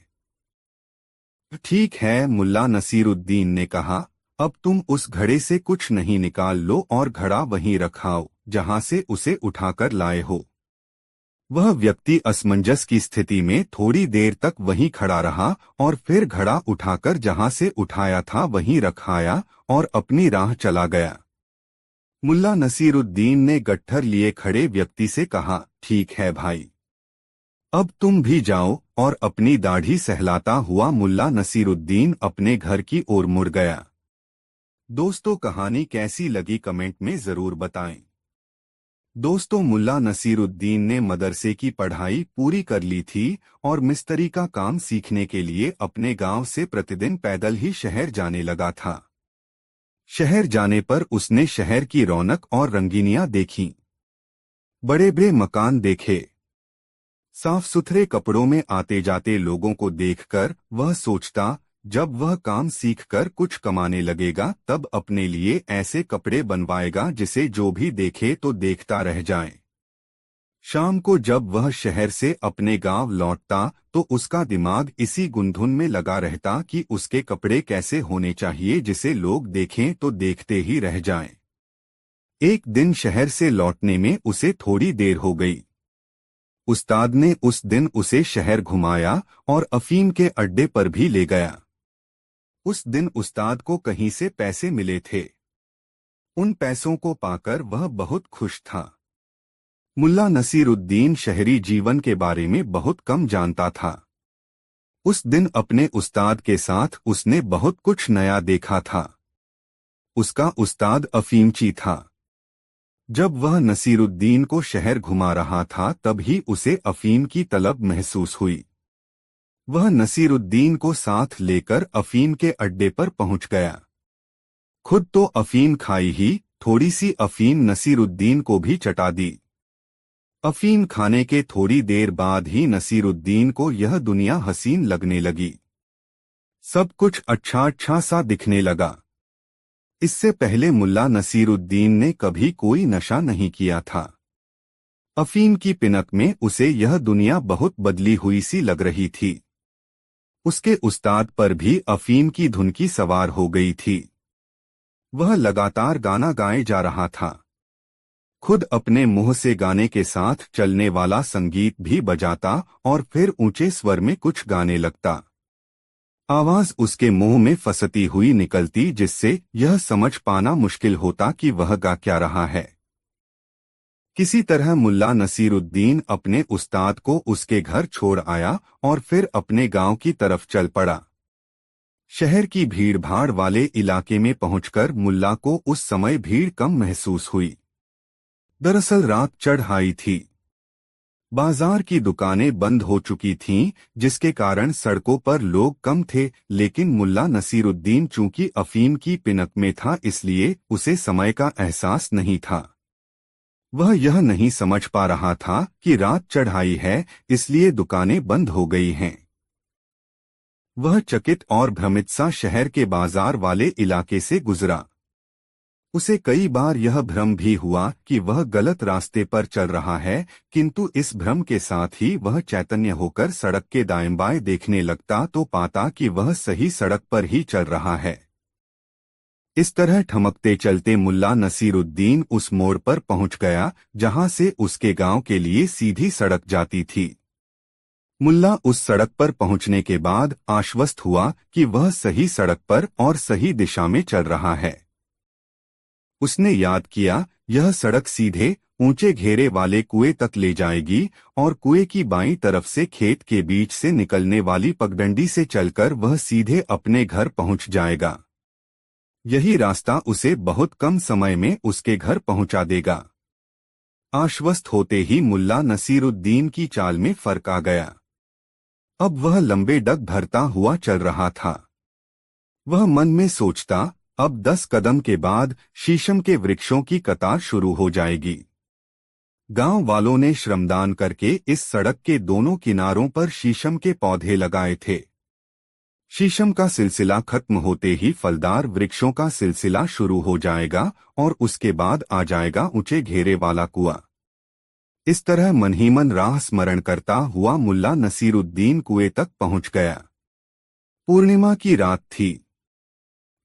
ठीक है, मुल्ला नसीरुद्दीन ने कहा, अब तुम उस घड़े से कुछ नहीं निकाल लो और घड़ा वहीं रखाओ जहां से उसे उठाकर लाए हो। वह व्यक्ति असमंजस की स्थिति में थोड़ी देर तक वहीं खड़ा रहा और फिर घड़ा उठाकर जहां से उठाया था वहीं रखाया और अपनी राह चला गया। मुल्ला नसीरुद्दीन ने गट्ठर लिए खड़े व्यक्ति से कहा, ठीक है भाई, अब तुम भी जाओ, और अपनी दाढ़ी सहलाता हुआ मुल्ला नसीरुद्दीन अपने घर की ओर मुड़ गया। दोस्तों, कहानी कैसी लगी कमेंट में जरूर बताएं। दोस्तों, मुल्ला नसीरुद्दीन ने मदरसे की पढ़ाई पूरी कर ली थी और मिस्त्री का काम सीखने के लिए अपने गांव से प्रतिदिन पैदल ही शहर जाने लगा था। शहर जाने पर उसने शहर की रौनक और रंगीनियां देखीं। बड़े बड़े मकान देखे। साफ सुथरे कपड़ों में आते जाते लोगों को देखकर वह सोचता, जब वह काम सीखकर कुछ कमाने लगेगा तब अपने लिए ऐसे कपड़े बनवाएगा जिसे जो भी देखे तो देखता रह जाए। शाम को जब वह शहर से अपने गांव लौटता तो उसका दिमाग इसी गुंधुन में लगा रहता कि उसके कपड़े कैसे होने चाहिए जिसे लोग देखें तो देखते ही रह जाएं। एक दिन शहर से लौटने में उसे थोड़ी देर हो गई। उस्ताद ने उस दिन उसे शहर घुमाया और अफीम के अड्डे पर भी ले गया। उस दिन उस्ताद को कहीं से पैसे मिले थे। उन पैसों को पाकर वह बहुत खुश था। मुल्ला नसीरुद्दीन शहरी जीवन के बारे में बहुत कम जानता था। उस दिन अपने उस्ताद के साथ उसने बहुत कुछ नया देखा था। उसका उस्ताद अफीमची था। जब वह नसीरुद्दीन को शहर घुमा रहा था तब ही उसे अफीम की तलब महसूस हुई। वह नसीरुद्दीन को साथ लेकर अफीम के अड्डे पर पहुंच गया। खुद तो अफीम खाई ही, थोड़ी सी अफीम नसीरुद्दीन को भी चटा दी। अफीम खाने के थोड़ी देर बाद ही नसीरुद्दीन को यह दुनिया हसीन लगने लगी। सब कुछ अच्छा अच्छा सा दिखने लगा। इससे पहले मुल्ला नसीरुद्दीन ने कभी कोई नशा नहीं किया था। अफीम की पिनक में उसे यह दुनिया बहुत बदली हुई सी लग रही थी। उसके उस्ताद पर भी अफीम की धुन की सवार हो गई थी। वह लगातार गाना गाए जा रहा था। खुद अपने मुंह से गाने के साथ चलने वाला संगीत भी बजाता और फिर ऊंचे स्वर में कुछ गाने लगता। आवाज उसके मुंह में फंसती हुई निकलती जिससे यह समझ पाना मुश्किल होता कि वह गा क्या रहा है। किसी तरह मुल्ला नसीरुद्दीन अपने उस्ताद को उसके घर छोड़ आया और फिर अपने गांव की तरफ चल पड़ा। शहर की भीड़-भाड़ वाले इलाके में पहुंचकर मुल्ला को उस समय भीड़ कम महसूस हुई। दरअसल रात चढ़ आई थी। बाजार की दुकानें बंद हो चुकी थीं, जिसके कारण सड़कों पर लोग कम थे, लेकिन मुल्ला नसीरुद्दीन चूंकि अफीम की पिनक में था इसलिए उसे समय का एहसास नहीं था। वह यह नहीं समझ पा रहा था कि रात चढ़ाई है, इसलिए दुकानें बंद हो गई हैं। वह चकित और भ्रमित सा शहर के बाजार वाले इलाके से गुजरा। उसे कई बार यह भ्रम भी हुआ कि वह गलत रास्ते पर चल रहा है, किंतु इस भ्रम के साथ ही वह चैतन्य होकर सड़क के दाएं बाएं देखने लगता तो पाता कि वह सही सड़क पर ही चल रहा है। इस तरह ठमकते चलते मुल्ला नसीरुद्दीन उस मोड़ पर पहुंच गया जहां से उसके गांव के लिए सीधी सड़क जाती थी। मुल्ला उस सड़क पर पहुंचने के बाद आश्वस्त हुआ कि वह सही सड़क पर और सही दिशा में चल रहा है। उसने याद किया, यह सड़क सीधे ऊंचे घेरे वाले कुएं तक ले जाएगी और कुएं की बाईं तरफ से खेत के बीच से निकलने वाली पगडंडी से चलकर वह सीधे अपने घर पहुंच जाएगा। यही रास्ता उसे बहुत कम समय में उसके घर पहुंचा देगा। आश्वस्त होते ही मुल्ला नसीरुद्दीन की चाल में फर्क आ गया। अब वह लंबे डग भरता हुआ चल रहा था। वह मन में सोचता, अब 10 कदम के बाद शीशम के वृक्षों की कतार शुरू हो जाएगी। गांव वालों ने श्रमदान करके इस सड़क के दोनों किनारों पर शीशम के पौधे लगाए थे। शीशम का सिलसिला खत्म होते ही फलदार वृक्षों का सिलसिला शुरू हो जाएगा और उसके बाद आ जाएगा ऊंचे घेरे वाला कुआं। इस तरह मन ही मन राह स्मरण करता हुआ मुल्ला नसीरुद्दीन कुएं तक पहुंच गया। पूर्णिमा की रात थी।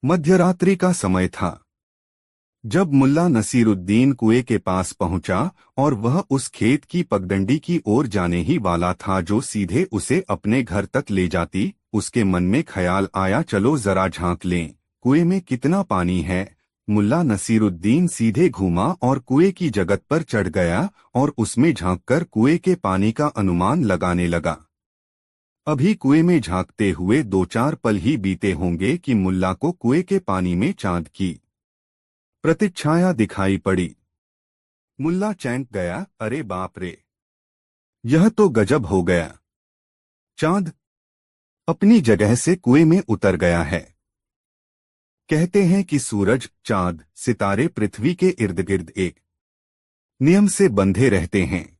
मध्यरात्रि का समय था। जब मुल्ला नसीरुद्दीन कुएं के पास पहुंचा और वह उस खेत की पगडंडी की ओर जाने ही वाला था जो सीधे उसे अपने घर तक ले जाती, उसके मन में ख्याल आया, चलो जरा झांक लें, कुएं में कितना पानी है। मुल्ला नसीरुद्दीन सीधे घूमा और कुएं की जगत पर चढ़ गया और उसमें झांककर कुएं के पानी का अनुमान लगाने लगा। अभी कुएं में झांकते हुए 2-4 पल ही बीते होंगे कि मुल्ला को कुएं के पानी में चांद की प्रतिच्छाया दिखाई पड़ी। मुल्ला चौंक गया, अरे बाप रे, यह तो गजब हो गया। चांद अपनी जगह से कुएं में उतर गया है। कहते हैं कि सूरज, चांद, सितारे पृथ्वी के इर्द गिर्द एक नियम से बंधे रहते हैं।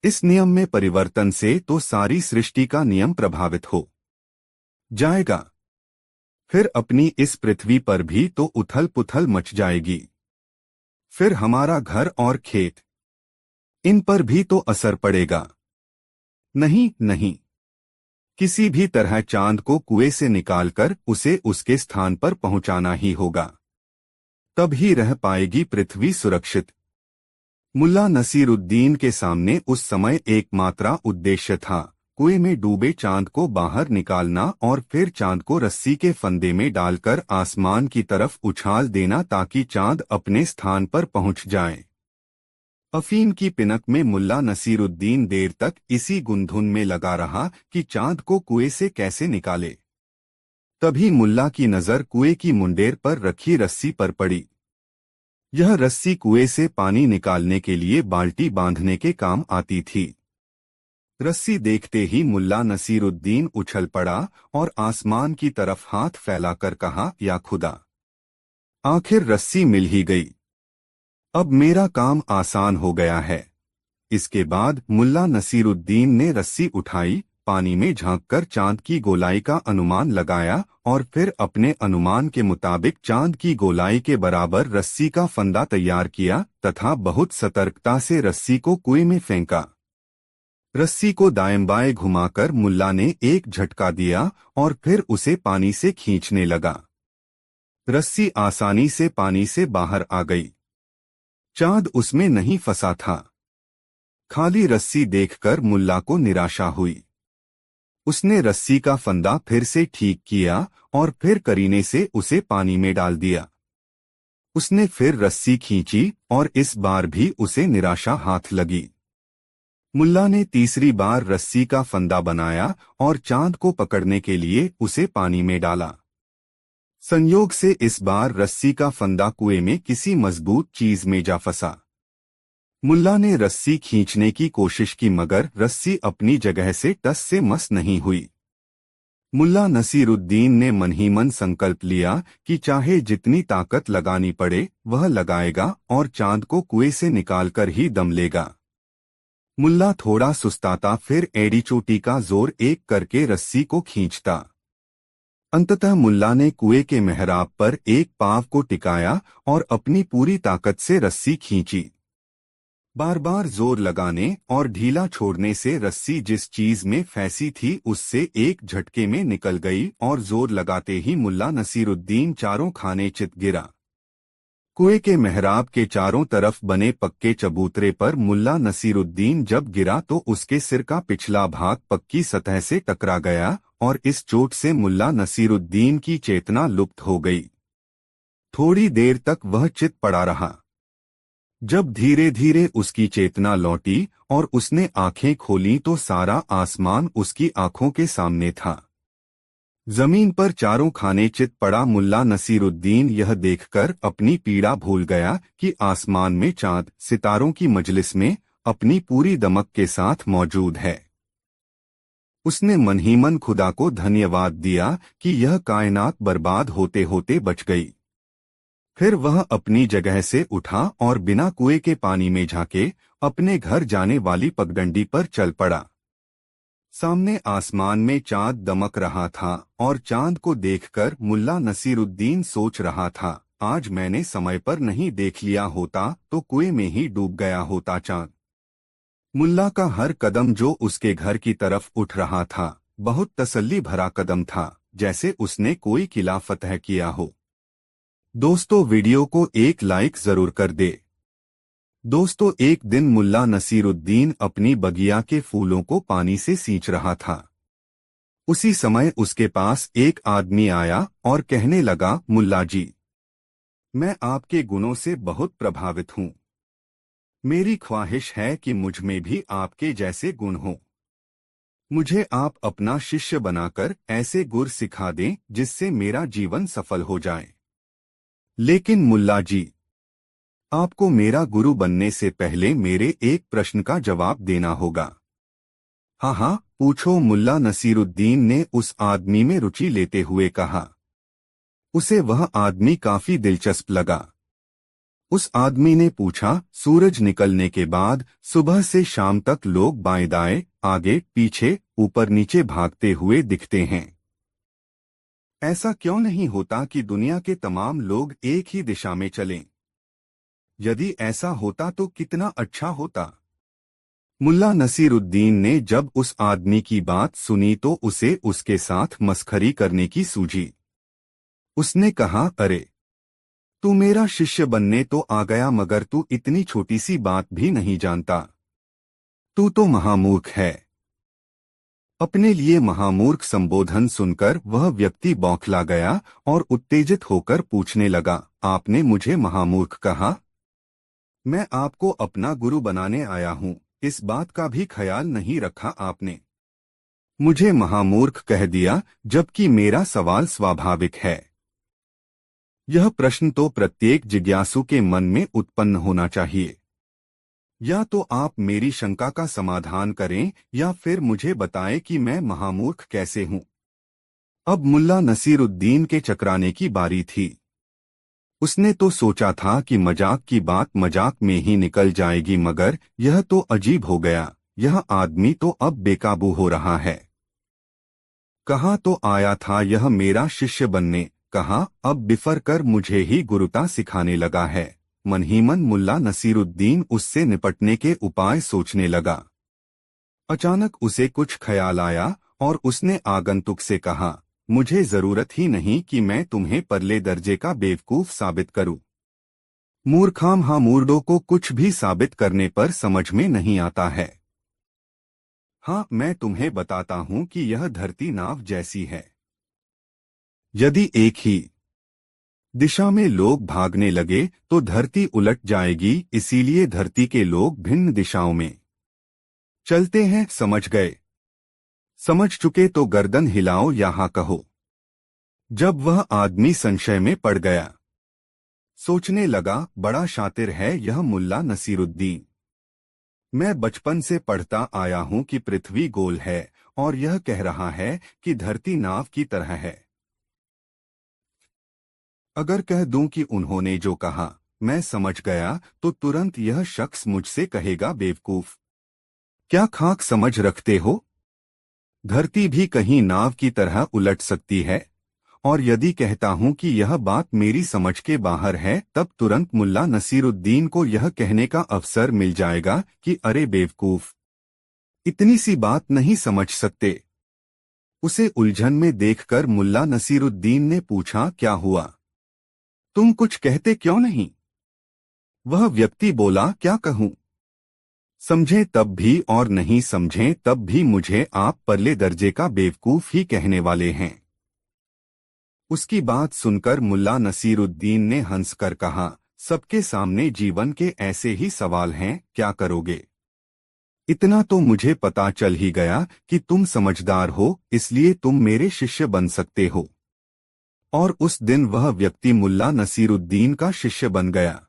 इस नियम में परिवर्तन से तो सारी सृष्टि का नियम प्रभावित हो जाएगा। फिर अपनी इस पृथ्वी पर भी तो उथल पुथल मच जाएगी। फिर हमारा घर और खेत, इन पर भी तो असर पड़ेगा। नहीं नहीं, किसी भी तरह चांद को कुएं से निकालकर उसे उसके स्थान पर पहुंचाना ही होगा। तब ही रह पाएगी पृथ्वी सुरक्षित। मुल्ला नसीरुद्दीन के सामने उस समय एकमात्र उद्देश्य था कुएं में डूबे चांद को बाहर निकालना और फिर चांद को रस्सी के फंदे में डालकर आसमान की तरफ उछाल देना ताकि चांद अपने स्थान पर पहुंच जाए। अफीम की पिनक में मुल्ला नसीरुद्दीन देर तक इसी गुंधुन में लगा रहा कि चांद को कुएं से कैसे निकाले। तभी मुल्ला की नजर कुएं की मुंडेर पर रखी रस्सी पर पड़ी। यह रस्सी कुएं से पानी निकालने के लिए बाल्टी बांधने के काम आती थी। रस्सी देखते ही मुल्ला नसीरुद्दीन उछल पड़ा और आसमान की तरफ हाथ फैलाकर कहा, या खुदा, आखिर रस्सी मिल ही गई। अब मेरा काम आसान हो गया है। इसके बाद मुल्ला नसीरुद्दीन ने रस्सी उठाई, पानी में झांककर चांद की गोलाई का अनुमान लगाया और फिर अपने अनुमान के मुताबिक चांद की गोलाई के बराबर रस्सी का फंदा तैयार किया तथा बहुत सतर्कता से रस्सी को कुएं में फेंका। रस्सी को दाएं बाएं घुमाकर मुल्ला ने एक झटका दिया और फिर उसे पानी से खींचने लगा। रस्सी आसानी से पानी से बाहर आ गई। चांद उसमें नहीं फंसा था। खाली रस्सी देखकर मुल्ला को निराशा हुई। उसने रस्सी का फंदा फिर से ठीक किया और फिर करीने से उसे पानी में डाल दिया। उसने फिर रस्सी खींची और इस बार भी उसे निराशा हाथ लगी। मुल्ला ने तीसरी बार रस्सी का फंदा बनाया और चांद को पकड़ने के लिए उसे पानी में डाला। संयोग से इस बार रस्सी का फंदा कुएं में किसी मजबूत चीज में जा फंसा। मुल्ला ने रस्सी खींचने की कोशिश की मगर रस्सी अपनी जगह से टस से मस नहीं हुई। मुल्ला नसीरुद्दीन ने मन ही मन संकल्प लिया कि चाहे जितनी ताकत लगानी पड़े वह लगाएगा और चांद को कुएं से निकालकर ही दम लेगा। मुल्ला थोड़ा सुस्ताता फिर एड़ी चोटी का जोर एक करके रस्सी को खींचता। अंततः मुल्ला ने कुएं के मेहराब पर एक पांव को टिकाया और अपनी पूरी ताकत से रस्सी खींची। बार बार जोर लगाने और ढीला छोड़ने से रस्सी जिस चीज में फंसी थी उससे एक झटके में निकल गई और जोर लगाते ही मुल्ला नसीरुद्दीन चारों खाने चित गिरा। कुएं के मेहराब के चारों तरफ बने पक्के चबूतरे पर मुल्ला नसीरुद्दीन जब गिरा तो उसके सिर का पिछला भाग पक्की सतह से टकरा गया और इस चोट से मुल्ला नसीरुद्दीन की चेतना लुप्त हो गई। थोड़ी देर तक वह चित पड़ा रहा। जब धीरे धीरे उसकी चेतना लौटी और उसने आंखें खोलीं तो सारा आसमान उसकी आंखों के सामने था। जमीन पर चारों खाने चित पड़ा मुल्ला नसीरुद्दीन यह देखकर अपनी पीड़ा भूल गया कि आसमान में चांद सितारों की मजलिस में अपनी पूरी दमक के साथ मौजूद है। उसने मन ही मन खुदा को धन्यवाद दिया कि यह कायनात बर्बाद होते होते बच गई। फिर वह अपनी जगह से उठा और बिना कुएं के पानी में झांके अपने घर जाने वाली पगडंडी पर चल पड़ा। सामने आसमान में चांद दमक रहा था और चांद को देखकर मुल्ला नसीरुद्दीन सोच रहा था, आज मैंने समय पर नहीं देख लिया होता तो कुएं में ही डूब गया होता चांद। मुल्ला का हर कदम जो उसके घर की तरफ उठ रहा था बहुत तसल्ली भरा कदम था, जैसे उसने कोई किला फतह किया हो। दोस्तों, वीडियो को एक लाइक जरूर कर दे। दोस्तों, एक दिन मुल्ला नसीरुद्दीन अपनी बगिया के फूलों को पानी से सींच रहा था। उसी समय उसके पास एक आदमी आया और कहने लगा, मुल्ला जी, मैं आपके गुणों से बहुत प्रभावित हूँ। मेरी ख्वाहिश है कि मुझ में भी आपके जैसे गुण हों। मुझे आप अपना शिष्य बनाकर ऐसे गुर सिखा दें जिससे मेरा जीवन सफल हो जाए। लेकिन मुल्ला जी, आपको मेरा गुरु बनने से पहले मेरे एक प्रश्न का जवाब देना होगा। हाँ हाँ, पूछो, मुल्ला नसीरुद्दीन ने उस आदमी में रुचि लेते हुए कहा। उसे वह आदमी काफी दिलचस्प लगा। उस आदमी ने पूछा, सूरज निकलने के बाद सुबह से शाम तक लोग बाएं दाएं, आगे पीछे, ऊपर नीचे भागते हुए दिखते हैं। ऐसा क्यों नहीं होता कि दुनिया के तमाम लोग एक ही दिशा में चलें? यदि ऐसा होता तो कितना अच्छा होता। मुल्ला नसीरुद्दीन ने जब उस आदमी की बात सुनी तो उसे उसके साथ मस्खरी करने की सूझी। उसने कहा, अरे तू मेरा शिष्य बनने तो आ गया, मगर तू इतनी छोटी सी बात भी नहीं जानता। तू तो महामूर्ख है। अपने लिए महामूर्ख संबोधन सुनकर वह व्यक्ति बौखला गया और उत्तेजित होकर पूछने लगा, आपने मुझे महामूर्ख कहा? मैं आपको अपना गुरु बनाने आया हूँ, इस बात का भी ख्याल नहीं रखा आपने। मुझे महामूर्ख कह दिया, जबकि मेरा सवाल स्वाभाविक है। यह प्रश्न तो प्रत्येक जिज्ञासु के मन में उत्पन्न होना चाहिए। या तो आप मेरी शंका का समाधान करें या फिर मुझे बताएं कि मैं महामूर्ख कैसे हूं। अब मुल्ला नसीरुद्दीन के चकराने की बारी थी। उसने तो सोचा था कि मजाक की बात मजाक में ही निकल जाएगी, मगर यह तो अजीब हो गया। यह आदमी तो अब बेकाबू हो रहा है। कहा तो आया था यह मेरा शिष्य बनने, कहा अब बिफर कर मुझे ही गुरुता सिखाने लगा है। मन ही मन मुल्ला नसीरुद्दीन उससे निपटने के उपाय सोचने लगा। अचानक उसे कुछ ख्याल आया और उसने आगंतुक से कहा, मुझे जरूरत ही नहीं कि मैं तुम्हें परले दर्जे का बेवकूफ साबित करूं। मूर्खाम मूर्डों को कुछ भी साबित करने पर समझ में नहीं आता है। हाँ, मैं तुम्हें बताता हूं कि यह धरती नाव जैसी है। यदि एक ही दिशा में लोग भागने लगे तो धरती उलट जाएगी, इसीलिए धरती के लोग भिन्न दिशाओं में चलते हैं। समझ गए? समझ चुके तो गर्दन हिलाओ या हाँ कहो। जब वह आदमी संशय में पड़ गया, सोचने लगा, बड़ा शातिर है यह मुल्ला नसीरुद्दीन। मैं बचपन से पढ़ता आया हूं कि पृथ्वी गोल है और यह कह रहा है कि धरती नाव की तरह है। अगर कह दूं कि उन्होंने जो कहा मैं समझ गया तो तुरंत यह शख्स मुझसे कहेगा बेवकूफ। क्या खाक समझ रखते हो? धरती भी कहीं नाव की तरह उलट सकती है। और यदि कहता हूं कि यह बात मेरी समझ के बाहर है, तब तुरंत मुल्ला नसीरुद्दीन को यह कहने का अवसर मिल जाएगा कि अरे बेवकूफ, इतनी सी बात नहीं समझ सकते। उसे उलझन में देखकर मुल्ला नसीरुद्दीन ने पूछा, क्या हुआ? तुम कुछ कहते क्यों नहीं? वह व्यक्ति बोला, क्या कहूं? समझें तब भी और नहीं समझें तब भी मुझे आप परले दर्जे का बेवकूफ ही कहने वाले हैं। उसकी बात सुनकर मुल्ला नसीरुद्दीन ने हंसकर कहा, सबके सामने जीवन के ऐसे ही सवाल हैं, क्या करोगे? इतना तो मुझे पता चल ही गया कि तुम समझदार हो, इसलिए तुम मेरे शिष्य बन सकते हो। और उस दिन वह व्यक्ति मुल्ला नसीरुद्दीन का शिष्य बन गया।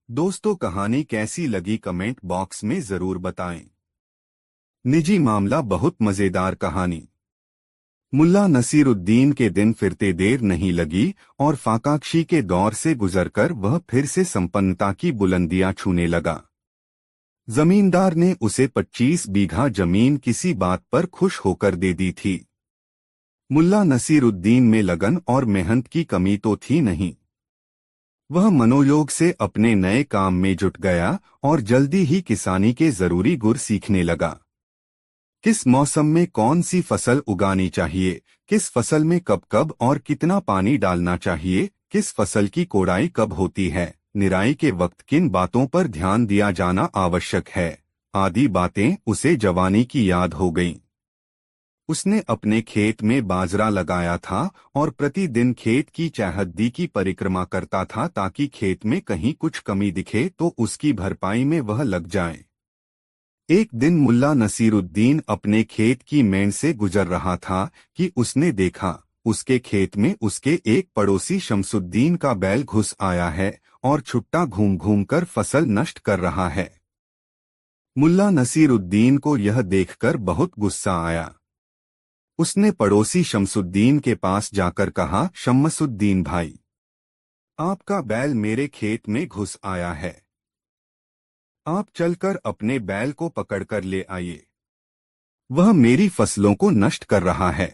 दोस्तों, कहानी कैसी लगी कमेंट बॉक्स में जरूर बताएं। निजी मामला बहुत मजेदार कहानी। मुल्ला नसीरुद्दीन के दिन फिरते देर नहीं लगी और फाकाक्षी के दौर से गुजरकर वह फिर से संपन्नता की बुलंदियां छूने लगा। जमींदार ने उसे 25 बीघा जमीन किसी बात पर खुश होकर दे दी थी। मुल्ला नसीरुद्दीन में लगन और मेहनत की कमी तो थी नहीं। वह मनोयोग से अपने नए काम में जुट गया और जल्दी ही किसानी के जरूरी गुर सीखने लगा। किस मौसम में कौन सी फसल उगानी चाहिए, किस फसल में कब कब और कितना पानी डालना चाहिए, किस फसल की कोड़ाई कब होती है, निराई के वक्त किन बातों पर ध्यान दिया जाना आवश्यक है, आदि बातें उसे जवानी की याद हो गईं। उसने अपने खेत में बाजरा लगाया था और प्रतिदिन खेत की चौहद्दी की परिक्रमा करता था ताकि खेत में कहीं कुछ कमी दिखे तो उसकी भरपाई में वह लग जाए। एक दिन मुल्ला नसीरुद्दीन अपने खेत की मेड़ से गुजर रहा था कि उसने देखा उसके खेत में उसके एक पड़ोसी शमसुद्दीन का बैल घुस आया है और छुट्टा घूम घूम कर फसल नष्ट कर रहा है। मुल्ला नसीरुद्दीन को यह देखकर बहुत गुस्सा आया। उसने पड़ोसी शमसुद्दीन के पास जाकर कहा, शमसुद्दीन भाई, आपका बैल मेरे खेत में घुस आया है। आप चलकर अपने बैल को पकड़कर ले आइए, वह मेरी फसलों को नष्ट कर रहा है।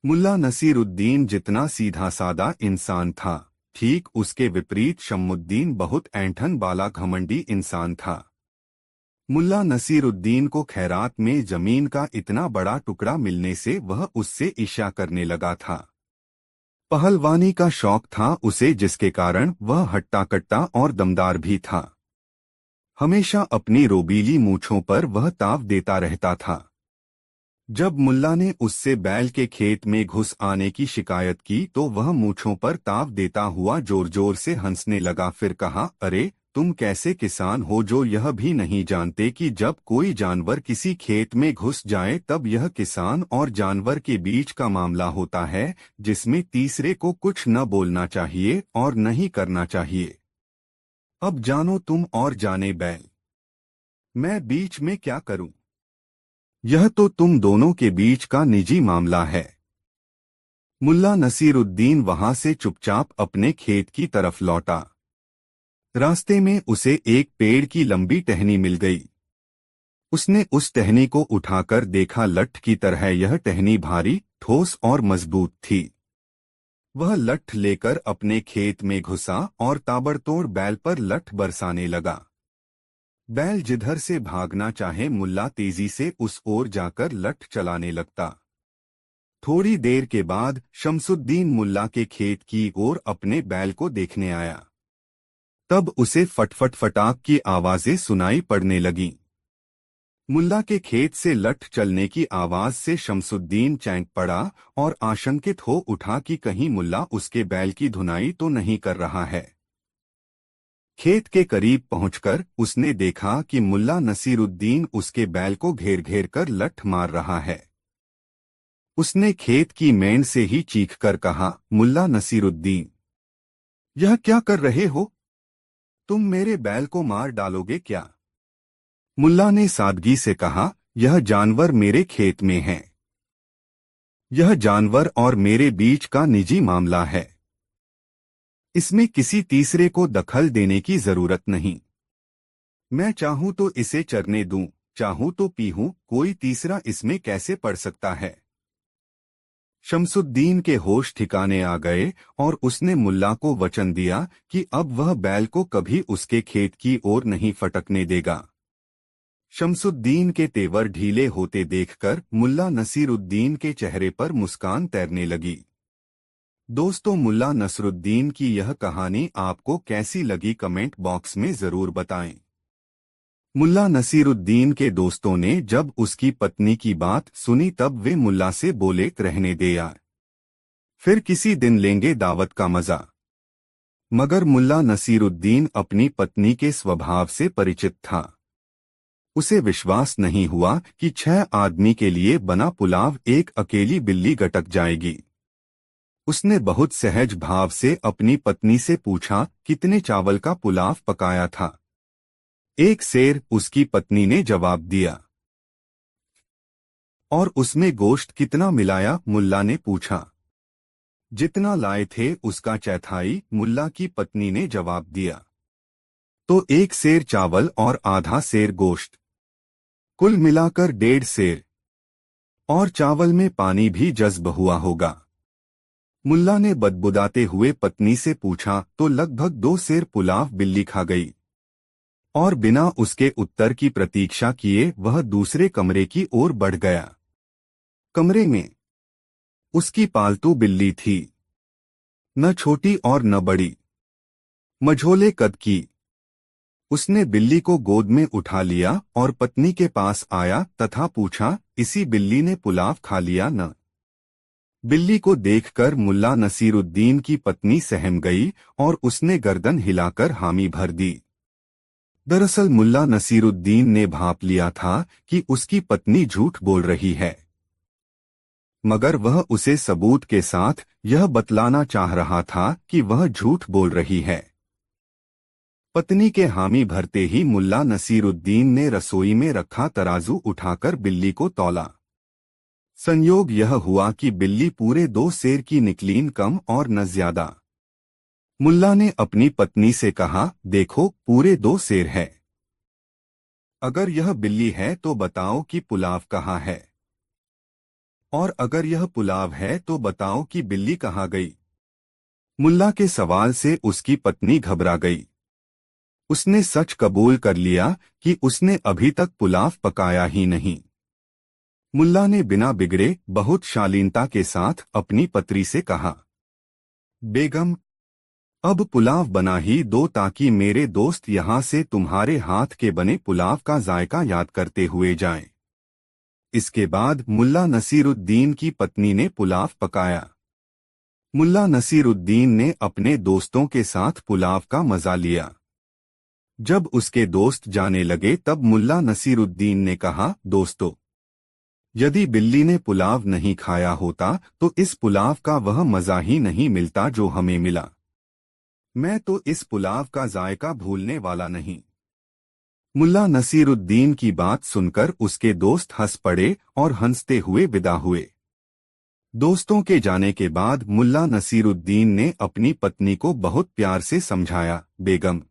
मुल्ला नसीरुद्दीन जितना सीधा सादा इंसान था, ठीक उसके विपरीत शम्मुद्दीन बहुत ऐंठन वाला घमंडी इंसान था। मुल्ला नसीरुद्दीन को खैरात में जमीन का इतना बड़ा टुकड़ा मिलने से वह उससे ईर्ष्या करने लगा था। पहलवानी का शौक था उसे, जिसके कारण वह हट्टा कट्टा और दमदार भी था। हमेशा अपनी रोबीली मूंछों पर वह ताव देता रहता था। जब मुल्ला ने उससे बैल के खेत में घुस आने की शिकायत की तो वह मूंछों पर ताव देता हुआ जोर जोर से हंसने लगा। फिर कहा, अरे तुम कैसे किसान हो जो यह भी नहीं जानते कि जब कोई जानवर किसी खेत में घुस जाए तब यह किसान और जानवर के बीच का मामला होता है, जिसमें तीसरे को कुछ न बोलना चाहिए और न ही करना चाहिए। अब जानो तुम और जाने बैल, मैं बीच में क्या करूं? यह तो तुम दोनों के बीच का निजी मामला है। मुल्ला नसीरुद्दीन वहां से चुपचाप अपने खेत की तरफ लौटा। रास्ते में उसे एक पेड़ की लंबी टहनी मिल गई। उसने उस टहनी को उठाकर देखा। लठ की तरह यह टहनी भारी, ठोस और मजबूत थी। वह लठ लेकर अपने खेत में घुसा और ताबड़तोड़ बैल पर लठ बरसाने लगा। बैल जिधर से भागना चाहे मुल्ला तेजी से उस ओर जाकर लठ चलाने लगता। थोड़ी देर के बाद शमसुद्दीन मुल्ला के खेत की ओर अपने बैल को देखने आया। तब उसे फटफट फटाक की आवाजें सुनाई पड़ने लगीं। मुल्ला के खेत से लठ चलने की आवाज से शमसुद्दीन चौंक पड़ा और आशंकित हो उठा कि कहीं मुल्ला उसके बैल की धुनाई तो नहीं कर रहा है। खेत के करीब पहुंचकर उसने देखा कि मुल्ला नसीरुद्दीन उसके बैल को घेर घेर कर लठ मार रहा है। उसने खेत की मेंढ से ही चीखकर कहा, मुल्ला नसीरुद्दीन, यह क्या कर रहे हो? तुम मेरे बैल को मार डालोगे क्या? मुल्ला ने सादगी से कहा, यह जानवर मेरे खेत में है। यह जानवर और मेरे बीच का निजी मामला है। इसमें किसी तीसरे को दखल देने की जरूरत नहीं। मैं चाहूं तो इसे चरने दूं, चाहूं तो पीहूं, कोई तीसरा इसमें कैसे पड़ सकता है? शमसुद्दीन के होश ठिकाने आ गए और उसने मुल्ला को वचन दिया कि अब वह बैल को कभी उसके खेत की ओर नहीं फटकने देगा। शमसुद्दीन के तेवर ढीले होते देखकर मुल्ला नसीरुद्दीन के चेहरे पर मुस्कान तैरने लगी। दोस्तों, मुल्ला नसरुद्दीन की यह कहानी आपको कैसी लगी कमेंट बॉक्स में जरूर बताएं। मुल्ला नसीरुद्दीन के दोस्तों ने जब उसकी पत्नी की बात सुनी तब वे मुल्ला से बोले, रहने दे यार, फिर किसी दिन लेंगे दावत का मजा। मगर मुल्ला नसीरुद्दीन अपनी पत्नी के स्वभाव से परिचित था। उसे विश्वास नहीं हुआ कि 6 आदमी के लिए बना पुलाव एक अकेली बिल्ली गटक जाएगी। उसने बहुत सहज भाव से अपनी पत्नी से पूछा, कितने चावल का पुलाव पकाया था? 1 सेर, उसकी पत्नी ने जवाब दिया। और उसमें गोश्त कितना मिलाया? मुल्ला ने पूछा। जितना लाए थे उसका चौथाई, मुल्ला की पत्नी ने जवाब दिया। तो 1 सेर चावल और आधा सेर गोश्त, कुल मिलाकर 1.5 सेर। और चावल में पानी भी जज्ब हुआ होगा। मुल्ला ने बदबुदाते हुए पत्नी से पूछा, तो लगभग 2 सेर पुलाव बिल्ली खा गई। और बिना उसके उत्तर की प्रतीक्षा किए वह दूसरे कमरे की ओर बढ़ गया। कमरे में उसकी पालतू बिल्ली थी, न छोटी और न बड़ी, मझोले कद की। उसने बिल्ली को गोद में उठा लिया और पत्नी के पास आया तथा पूछा, इसी बिल्ली ने पुलाव खा लिया न? बिल्ली को देखकर मुल्ला नसीरुद्दीन की पत्नी सहम गई और उसने गर्दन हिलाकर हामी भर दी। दरअसल मुल्ला नसीरुद्दीन ने भांप लिया था कि उसकी पत्नी झूठ बोल रही है, मगर वह उसे सबूत के साथ यह बतलाना चाह रहा था कि वह झूठ बोल रही है। पत्नी के हामी भरते ही मुल्ला नसीरुद्दीन ने रसोई में रखा तराजू उठाकर बिल्ली को तौला। संयोग यह हुआ कि बिल्ली पूरे 2 सेर की निकली, न कम और न ज्यादा। मुल्ला ने अपनी पत्नी से कहा, देखो पूरे 2 सेर है। अगर यह बिल्ली है तो बताओ कि पुलाव कहाँ है, और अगर यह पुलाव है तो बताओ कि बिल्ली कहाँ गई। मुल्ला के सवाल से उसकी पत्नी घबरा गई। उसने सच कबूल कर लिया कि उसने अभी तक पुलाव पकाया ही नहीं। मुल्ला ने बिना बिगड़े बहुत शालीनता के साथ अपनी पत्री से कहा, बेगम, अब पुलाव बना ही दो ताकि मेरे दोस्त यहाँ से तुम्हारे हाथ के बने पुलाव का जायका याद करते हुए जाएं। इसके बाद मुल्ला नसीरुद्दीन की पत्नी ने पुलाव पकाया। मुल्ला नसीरुद्दीन ने अपने दोस्तों के साथ पुलाव का मजा लिया। जब उसके दोस्त जाने लगे तब मुल्ला नसीरुद्दीन ने कहा, दोस्तों, यदि बिल्ली ने पुलाव नहीं खाया होता तो इस पुलाव का वह मजा ही नहीं मिलता जो हमें मिला। मैं तो इस पुलाव का जायका भूलने वाला नहीं। मुल्ला नसीरुद्दीन की बात सुनकर उसके दोस्त हंस पड़े और हंसते हुए विदा हुए। दोस्तों के जाने के बाद मुल्ला नसीरुद्दीन ने अपनी पत्नी को बहुत प्यार से समझाया, बेगम,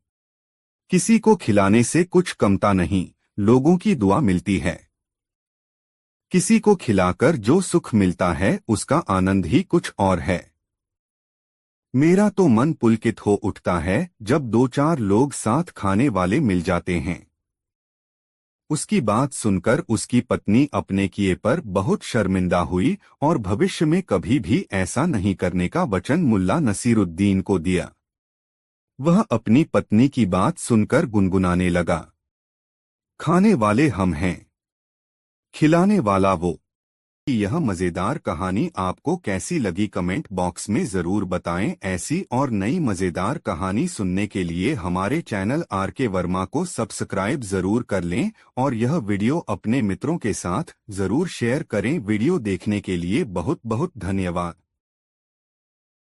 किसी को खिलाने से कुछ कमता नहीं, लोगों की दुआ मिलती है। किसी को खिलाकर जो सुख मिलता है उसका आनंद ही कुछ और है। मेरा तो मन पुलकित हो उठता है जब दो चार लोग साथ खाने वाले मिल जाते हैं। उसकी बात सुनकर उसकी पत्नी अपने किए पर बहुत शर्मिंदा हुई और भविष्य में कभी भी ऐसा नहीं करने का वचन मुल्ला नसीरुद्दीन को दिया। वह अपनी पत्नी की बात सुनकर गुनगुनाने लगा, खाने वाले हम हैं, खिलाने वाला वो। यह मजेदार कहानी आपको कैसी लगी कमेंट बॉक्स में जरूर बताएं। ऐसी और नई मजेदार कहानी सुनने के लिए हमारे चैनल RK वर्मा को सब्सक्राइब जरूर कर लें और यह वीडियो अपने मित्रों के साथ जरूर शेयर करें। वीडियो देखने के लिए बहुत बहुत धन्यवाद।